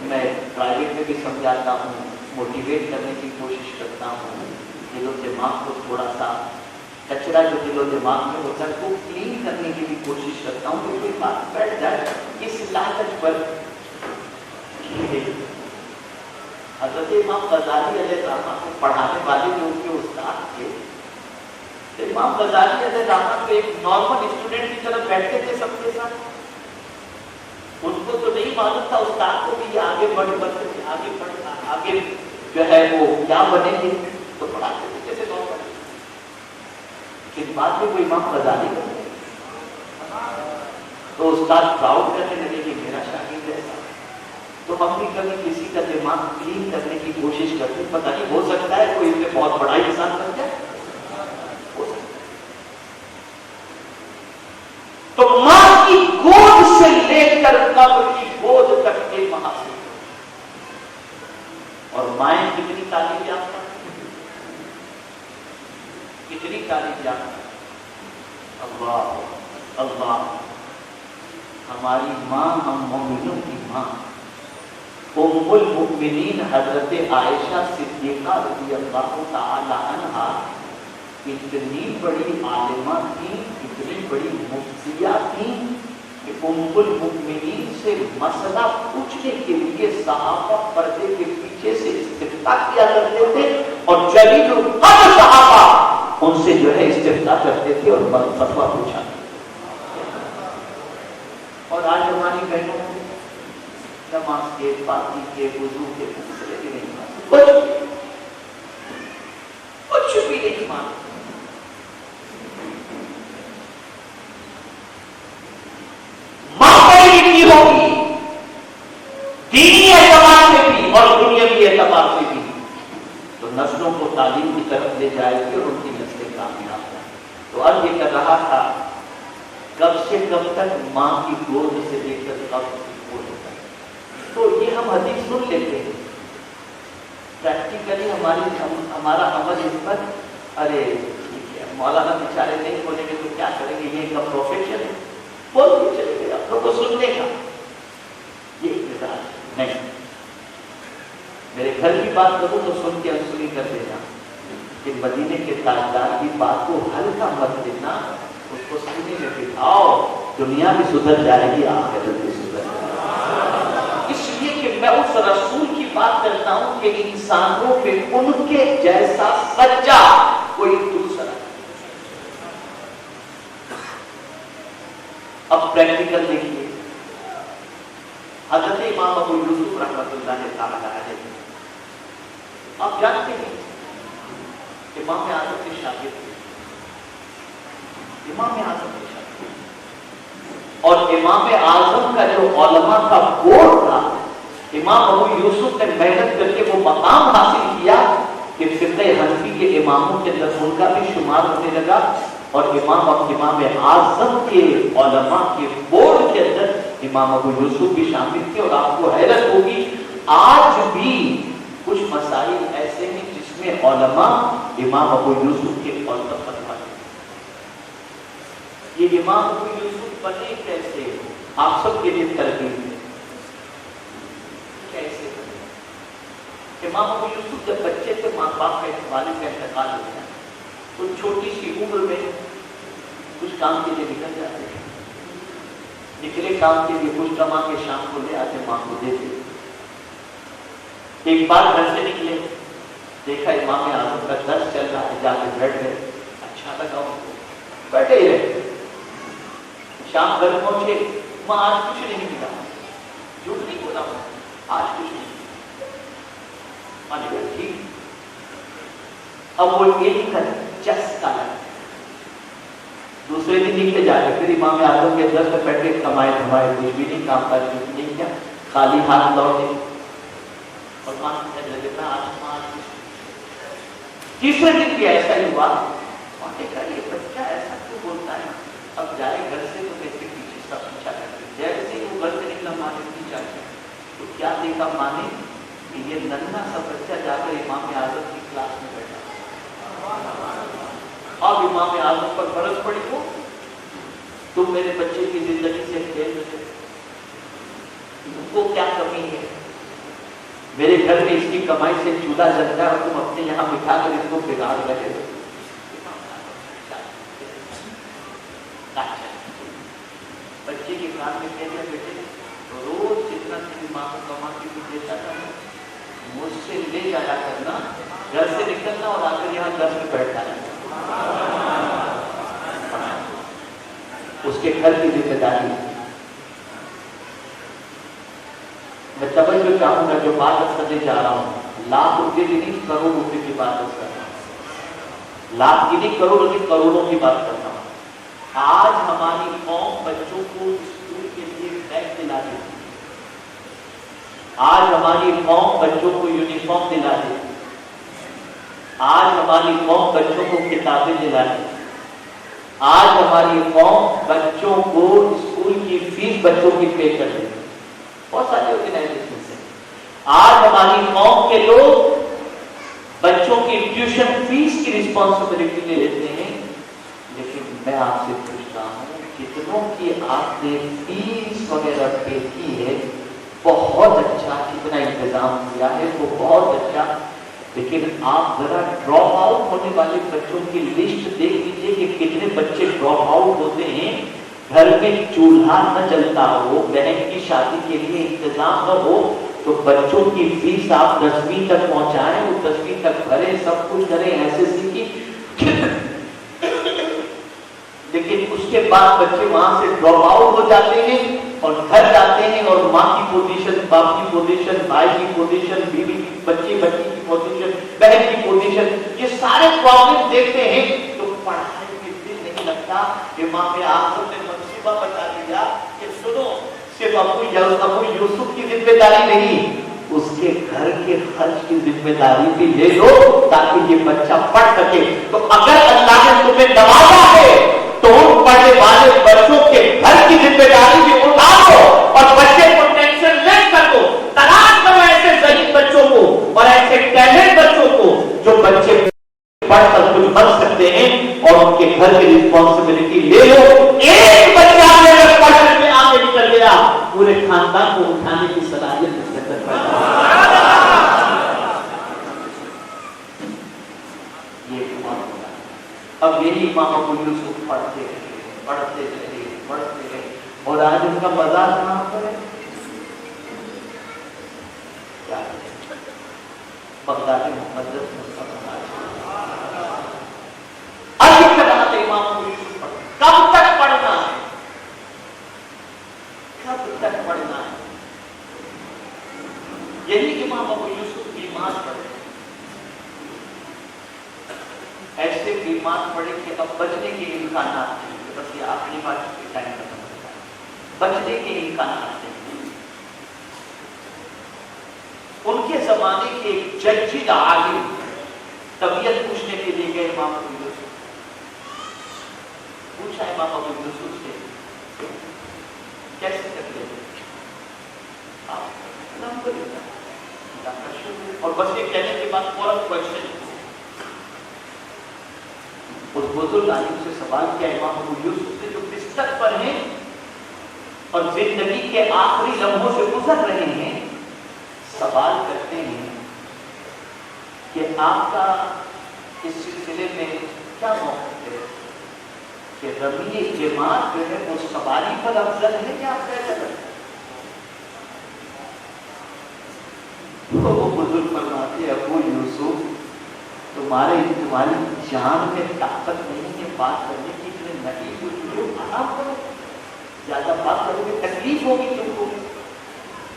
میں پرائیویٹ میں بھی سمجھاتا ہوں، موٹیویٹ کرنے کی کوشش کرتا ہوں، دل و دماغ کو تھوڑا سا کچرا جو دل و دماغ میں ہوتا ہے وہ کلین کرنے کی بھی کوشش کرتا ہوں کہ کوئی بات بیٹھ جائے اس لالچ پر۔ حضرت امام غزالی علیہ الرحمہ کو پڑھانے والے جو ان کے استاد تھے، تو امام غزالی علیہ الرحمہ کو ایک نارمل اسٹوڈنٹ کی طرف بیٹھتے تھے سب کے ساتھ، ان کو تو نہیں معلوم تھا استاد کو بھی یہ آگے بڑھ آگے جو ہے وہ کیا بنے گے تو پڑھاتے تھے جیسے نارمل. لیکن بعد میں کوئی امام غزالی کرتے تو استاد پراؤڈ کرنے لگے کہ میرا شاگرد ایسا. تو ہم بھی کبھی کسی کا دماغ کلین کرنے کی کوشش کرتے, پتہ نہیں ہو سکتا ہے کوئی اس میں بہت بڑا انسان بن جائے. تو ماں کی گود سے لے کر قبر کی گود تک کے محاسن. اور مائیں کتنی تعلیم یافتہ, کتنی تعلیم یافتہ. اللہ اللہ, ہماری ماں, ہم مومنوں کی ماں ام المؤمنین حضرت عائشہ صدیقہ رضی اللہ تعالی عنہا اتنی بڑی عالمہ تھیں, اتنی بڑی مفتیہ تھیں کہ ام المؤمنین سے مسئلہ پوچھنے کے لیے صحابہ پردے کے پیچھے سے استفتاء کیا کرتے تھے اور جلیل القدر صحابہ ان سے جو ہے استفتاء کرتے تھے اور فتویٰ پوچھا. اور آج ہماری بہنوں کو نماز کے, پاکی کے, وضو کے مسئلے بھی نہیں مانتے, کچھ بھی نہیں مانتے. ہوگی دینی اعتبار سے بھی اور دنیاوی اعتبار سے بھی تو نسلوں کو تعلیم کی طرف لے جائے گی اور ان کی نسلیں کامیاب ہیں. تو اب یہ کر رہا تھا کب سے کب تک ماں کی گود سے لے کر کب گود تک. تو یہ ہم حدیث سن لیتے ہیں, پریکٹیکلی ہمارا عمل اس پر, ارے مولانا بیچارے نہیں بولیں گے تو کیا کریں گے, یہ کا پروفیشن ہے, بول کے چلے گئے آپ لوگ کو سننے کا. یہ مزاج نہیں. میرے گھر کی بات کروں تو سن کے انسنی کر دینا کہ مدینے کے تاجدار کی بات کو ہلکا مت دینا, اس کو سننے میں بٹھاؤ, دنیا بھی سدھر جائے گی, آخرت بھی سدھر جائے گی. اس لیے کہ میں اس رسول کی بات کرتا ہوں کہ انسانوں پہ ان کے جیسا سچا کوئی دوسرا. اب پریکٹیکل دیکھیے, حضرت امام ابو یوسف رحمۃ اللہ تعالی علیہ, آپ جانتے ہیں امام اعظم کے شاگرد تھے, امام اعظم کے شاگرد, اور امام اعظم کا جو علماء کا بورڈ تھا, امام ابو یوسف نے محنت کر کے وہ مقام حاصل کیا کہ فقہ حنفی کے اماموں کے اندر ان کا بھی شمار ہونے لگا, اور امام اعظم کے علماء کے بورڈ کے اندر امام ابو یوسف بھی شامل تھے. اور آپ کو حیرت ہوگی آج بھی کچھ مسائل ایسے ہیں جس میں علماء امام ابو یوسف کے قول پر فتویٰ دیتے. یہ امام ابو یوسف بنے کیسے, آپ سب کے لیے ترغیب ہے. کیسے امام ابو یوسف جب بچے تھے, ماں باپ کا والد کا انتقال ہو گیا, تو چھوٹی سی عمر میں کچھ کام کے لیے نکل جاتے ہیں, نکلے کام کے لیے کچھ کما کے شام کو لے آتے, ماں کو دیتے. ایک بار گھر سے نکلے, دیکھا امام اعظم کا درس چل رہا ہے, جا کے بیٹھ گئے, اچھا لگا ان کو, بیٹھے ہی رہے. شام گھر پہنچے, ماں آج کچھ نہیں ملا, جھوٹ نہیں بولا, آج کچھ نہیں. ماں نے کہا ٹھیک. اب وہ ایک کا چسکا لگا, دوسرے دن نکلے جا کے پھر امام اعظم کے درس میں بیٹھ کے کمائے دھمائے, کچھ بھی نہیں, کام کاج کچھ نہیں کیا, خالی ہاتھ لوٹے. اور ماں کہنے لگے تھا آج ماں کچھ. تیسرے دن بھی ایسا ہی ہوا. ماں نے کہا یہ بچہ ایسا کیوں بولتا ہے, اب جائے گھر سے تو میرے پیچھے سب پیچھا کرتے. جیسے ہی وہ گھر سے نکلا ماں نے پیچھا کیا, تو کیا دیکھا ماں نے کہ یہ ننھا سا بچہ جا کر امام اعظم کی کلاس میں بیٹھا. اب امام اعظم پر فرض پڑی ہو, تم میرے بچے کی زندگی سے کھیل رہے, تم کو کیا کمی ہے, میرے گھر میں اس کی کمائی سے چولہا جلتا ہے اور تم اپنے یہاں بٹھا کر اس کو بگاڑ رہے ہو. بچے کے کام میں کہہ دیا بیٹے روز جتنا تیری ماں کو کما کے دیتا تھا مجھ سے لے جایا کرنا, گھر سے نکلنا اور آ کر یہاں گھر میں بیٹھنا ہے. اس کے گھر کی ذمہ داری. بچہ توجہ چاہوں گا جو بات کرنے جا رہا ہوں، لاکھ روپے کی نہیں کروڑ روپے کی بات کر رہا ہوں، لاکھ کی نہیں کروڑوں کی، کروڑوں کی بات کر رہا ہوں۔ آج ہماری قوم بچوں کو اسکول کے لیے بیگ دلا دیتی ہے، آج ہماری قوم بچوں کو یونیفارم دلا دیتی ہے، آج ہماری قوم بچوں کو کتابیں دلا دیتی ہے، آج ہماری قوم بچوں کو اسکول کی فیس بچوں کی پے کر دیتی ہے۔ بہت سارے آرگنائزیشن سے آج ہماری قوم کے لوگ بچوں کی ٹیوشن فیس کی رسپانسبلٹی لے لیتے ہیں، لیکن میں آپ سے پوچھتا ہوں کتنوں کی آپ نے فیس وغیرہ پے کی ہے؟ بہت اچھا، کتنا انتظام کیا ہے وہ بہت اچھا، لیکن آپ ذرا ڈراپ آؤٹ ہونے والے بچوں کی لسٹ دیکھ لیجیے کہ کتنے بچے ڈراپ آؤٹ ہوتے ہیں۔ گھر میں چولہا نہ جلتا ہو، بہن کی شادی کے لیے انتظام نہ ہو، تو بچوں کی فیس آپ 10ویں تک پہنچائیں، وہ 10ویں تک بھرے، سب کچھ کریں SSC کی، لیکن اس کے بعد بچے وہاں سے ڈراپ آؤٹ ہو جاتے ہیں اور گھر جاتے ہیں اور ماں کی پوزیشن، باپ کی پوزیشن، بھائی کی پوزیشن، بیوی کی، بچی کی پوزیشن، بہن کی پوزیشن، یہ سارے پرابلم دیکھتے ہیں تو پڑھائی میں دل نہیں لگتا۔ امام اعظم نے منصوبہ بتا دیا کہ سنو، صرف ابو یوسف کی ذمہ داری نہیں، اس کے گھر کے خرچ کی ذمہ داری بھی لے لو تاکہ یہ بچہ پڑھ سکے۔ تو اگر اللہ نے تمہیں نوازا ہے تو ان پڑھنے والے بچوں کے گھر کی ذمہ داری بھی اٹھا دو اور بچے کو ٹینشن لیس کر دو۔ تلاش کرو ایسے ذہین بچوں کو اور ایسے ٹیلنٹ بچوں کو جو بچے پڑھ کر کچھ بن سکتے ہیں، اور ان کے گھر کی رسپانسبلٹی لے لو۔ ایک بچہ اگر پڑھ کر کے آگے نکل گیا، پورے خاندان کو اٹھانے کی صلاحیت اس کے اندر پیدا یہ اب یہی امام ابو یوسف پڑھتے رہے اور آج ان کا مزاج کہاں پر ہے؟ کیا بغداد مقدس امام ابو یوسف کب تک پڑھنا ہے؟ کب تک پڑھنا ہے؟ یہی امام ابو یوسف بیمار پڑے، ایسے بیمار پڑے کہ اب بچنے کے امکانات نہیں، بس یہ آخری بات کے ٹائم ختم ہوتا ہے، بچنے کے امکانات نہیں۔ ان کے زمانے کے ایک ججید عالم طبیعت پوچھنے کے لیے گئے امام ابو یوسف، پوچھا امام ابو یوسف سے کیسے طبیعت الحمدللہ، اور بس یہ کہنے کے بعد فوراً کوشچن اس بزرگ عالم سے سوال کیا، امام ابو یوسف سے جو بستر پر ہیں اور زندگی کے آخری لمحوں سے گزر رہے ہیں، سوال کرتے ہیں کہ آپ کا اس سلسلے میں کیا موقف ہے کہ رمی جماعت جو ہے وہ سواری پر افضل ہے یا پیدل ہے؟ تو وہ بزرگ فرماتے ابو یوسف تمہاری جان میں طاقت نہیں ہے بات کرنے کی، نہیں کچھ لوگ آرام کرو، زیادہ بات کرو گے تکلیف ہوگی تم کو۔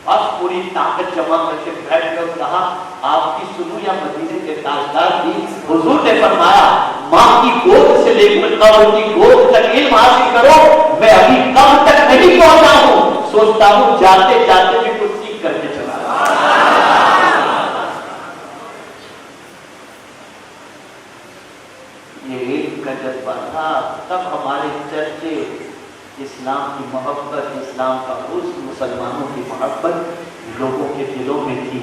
بس پوری طاقت جمع کر کے بیٹھ کر کہا آپ کی سنو یا مدینے کے تاجدار کی، حضور نے فرمایا ماں کی گود سے لے کر قبر کی گود تک علم حاصل کرو، میں ابھی قبر تک نہیں پہنچا ہوں، سوچتا ہوں جاتے جاتے بھی کچھ سیکھ کر کے چلا۔ یہ علم کا جذبہ تھا، تب ہمارے چرچے اسلام کی محبت، اسلام کا حسن، مسلمانوں کی محبت لوگوں کے دلوں میں تھی۔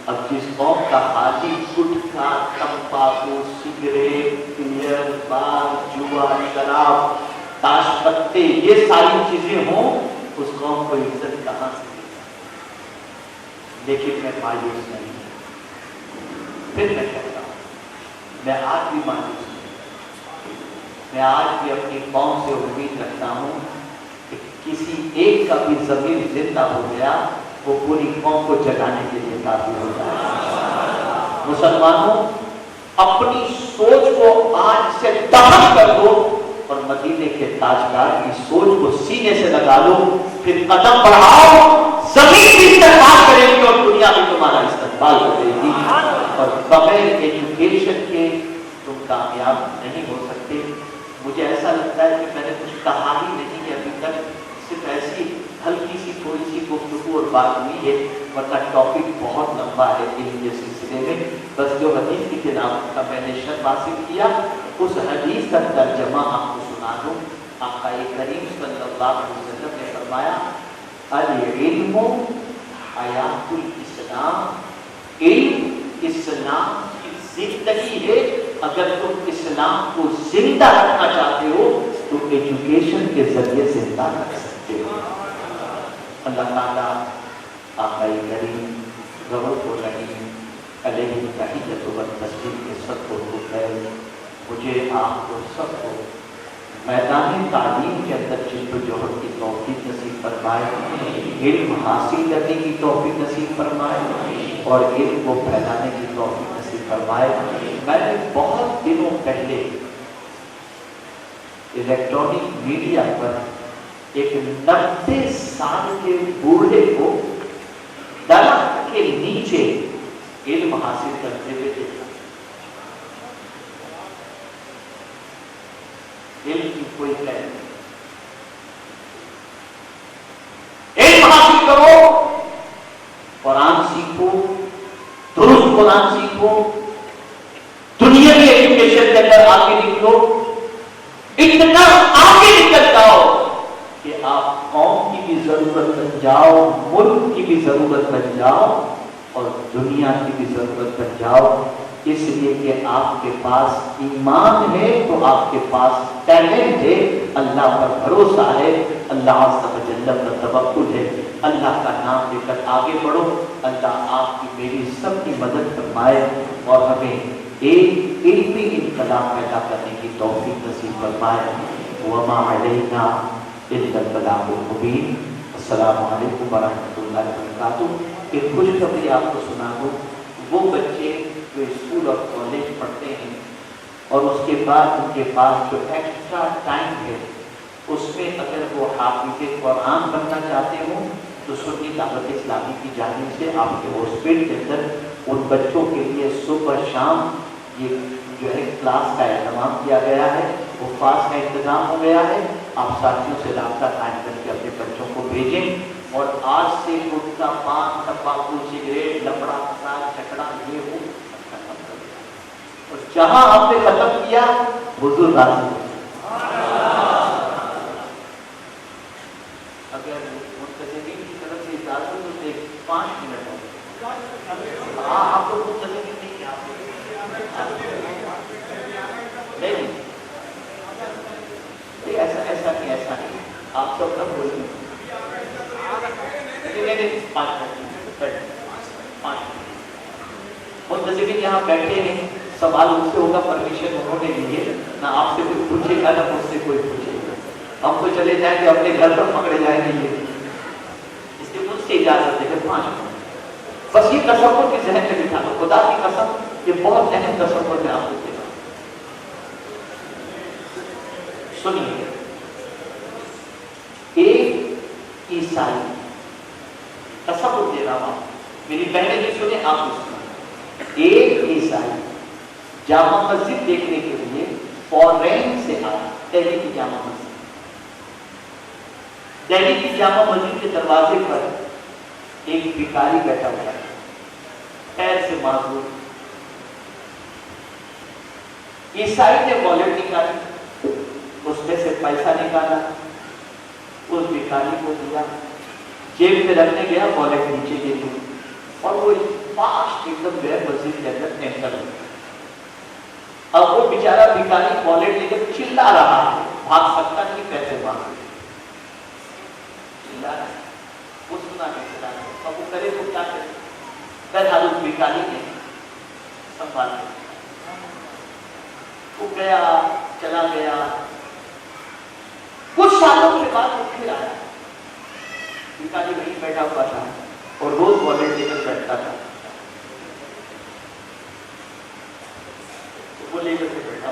اب جس قوم کا حالی گٹکا، تمباکو، سگریٹ، بیئر، بار، جوا، شراب، تاش پتے، یہ ساری چیزیں ہوں، اس قوم کو عزت کہاں سے ملے؟ لیکن میں مایوس نہیں ہوں، پھر میں کہتا ہوں میں آج بھی مایوس نہیں، میں آج بھی اپنی قوم سے امید رکھتا ہوں کہ کسی ایک کا بھی ضمیر زندہ ہو گیا وہ پوری قوم کو جگانے کے لیے کافی ہو جائے۔ مسلمانوں اپنی سوچ کو آج سے دفن کر دو، اور مدینے کے تاجدار کی سوچ کو سینے سے لگا لو، پھر قدم بڑھاؤ، زمین بھی استقبال کرے گی اور دنیا بھی تمہارا استقبال کرے گی، اور بغیر ایجوکیشن کے تم کامیاب نہیں ہو سکتے۔ مجھے ایسا لگتا ہے کہ میں نے کچھ کہا ہی نہیں ہے ابھی تک، صرف ایسی ہلکی سی تھوڑی سی گفتگو اور بات ہوئی ہے، ورنہ ٹاپک بہت لمبا ہے علم کے سلسلے میں۔ بس جو حدیث کی تلاوت کا میں نے شرف حاصل کیا، اس حدیث کا ترجمہ آپ کو سنا دوں۔ آقا کریم صلی اللہ علیہ وسلم نے فرمایا، العلم حیات الاسلام، علم اسلام کی زندگی ہے۔ اگر تم اسلام کو زندہ رکھنا چاہتے ہو تو ایجوکیشن کے ذریعے زندہ رکھ سکتے ہو۔ اللہ تعالیٰ آقا کریم رؤوف الرحیم علیہ تحیۃ و تسلیم کے سب کو مجھے آپ کو سب کو میدان تعلیم کے اندر جد و جہد کی توفیق نصیب فرمائے، علم حاصل کرنے کی توفیق نصیب فرمائے اور علم کو پھیلانے کی توفیق نصیب فرمائے۔ میں نے بہت دنوں پہلے الیکٹرانک میڈیا پر ایک 90 سال کے بوڑھے کو درخت کے نیچے علم حاصل کرتے ہوئے دیکھا۔ علم کی کوئی قید نہیں، علم حاصل کرو، قرآن سیکھو، درست قرآن سیکھو، دنیا کی ایجوکیشن کے اندر آگے نکلو، اتنا آگے نکل جاؤ کہ آپ قوم کی بھی ضرورت بن جاؤ، ملک کی بھی ضرورت بن جاؤ اور دنیا کی بھی ضرورت بن جاؤ۔ اس لیے کہ آپ کے پاس ایمان ہے تو آپ کے پاس ٹیلنٹ ہے، اللہ پر بھروسہ ہے، اللہ عز و جل پر توکل ہے۔ اللہ کا نام لے کر آگے بڑھو، اللہ آپ کی میری سب کی مدد فرمائے اور ہمیں ایک علمی انقلاب پیدا کرنے کی توفیق نصیب فرمائے۔ وما علینا الا البلاغ المبین۔ السلام علیکم ورحمۃ اللہ وبرکاتہ۔ ایک خوشخبری آپ کو سنا دوں، وہ بچے جو اسکول اور کالج پڑھتے ہیں اور اس کے بعد ان کے پاس جو ایکسٹرا ٹائم ہے اس میں اگر وہ حافظ قرآن بننا چاہتے ہوں تو سنی دعوت اسلامی کی جانب سے آپ کے ہاسپٹل کے اندر ان بچوں کے لیے صبح شام یہ جو ہے کلاس کا اہتمام کیا گیا ہے، وہ پاس کا انتظام ہو گیا ہے۔ آپ ساتھیوں سے رابطہ قائم کر کے اپنے بچوں کو بھیجیں اور آج سے گٹکا، پان، تمباکو، سگریٹ، لفڑا فساد، جھگڑا یہ وہ ختم کر دیا، اور جہاں آپ نے ختم کیا حضور راضی ہو۔ اگر منتظمین کی طرف سے اجازت ہو تو 5 منٹ ہو۔ ہاں آپ کو منتظمین نہیں کیا نہیں ایسا نہیں آپ سب کب بولیں 5 منتظمین یہاں بیٹھے ہیں، سوال ان سے ہوگا، پرمیشن انہوں نے لی ہے، نہ آپ سے کوئی پوچھے گا نہ مجھ سے کوئی پوچھے گا، ہم تو چلے جائیں گے اپنے گھر پر پکڑے جائیں گے، یہ اس لیے مجھ سے اجازت دے کر 5 منٹ بس یہ تصور کے ذہن میں بٹھا دو۔ خدا کی قسم یہ بہت اہم تصور میں آپ کو دے رہا ہوں، سنیے۔ ایک عیسائی، تصور دے رہا ہوں، میری بہنیں بھی سنیں، آپ بھی سنیں۔ ایک عیسائی جامع مسجد دیکھنے کے لیے فورین سے آیا، دہلی کی جامع مسجد۔ دہلی کی جامع مسجد کے دروازے پر ایک بھکاری بیٹھا ہوا ہے، خیر سے معذور۔ عیسائی نے والیٹ نکالی، اس میں سے پیسہ نکالا، اس بھکاری کو دیا، جیب میں رکھنے گیا، والیٹ نیچے گر گئی اور وہ فاسٹ ایک دم گئے مسجد کے اندر انٹر ہو۔ اب وہ بیچارہ بھکاری والیٹ لے کر چلا رہا ہے، بھاگ سکتا نہیں، پیسے مانگ رہے، چلا رہا ہے، وہ سنا نہیں چلا رہا ہے، اب وہ کرے تو کیا کرے؟ بہرحال اس بھکاری نے سنبھال لیا، وہ گیا، چلا گیا، کچھ سالوں کے بعد وہ پھر آیا، بھکاری وہیں بیٹھا ہوا تھا اور روز والیٹ لے کر بیٹھتا تھا، وہ لے کر بیٹھا،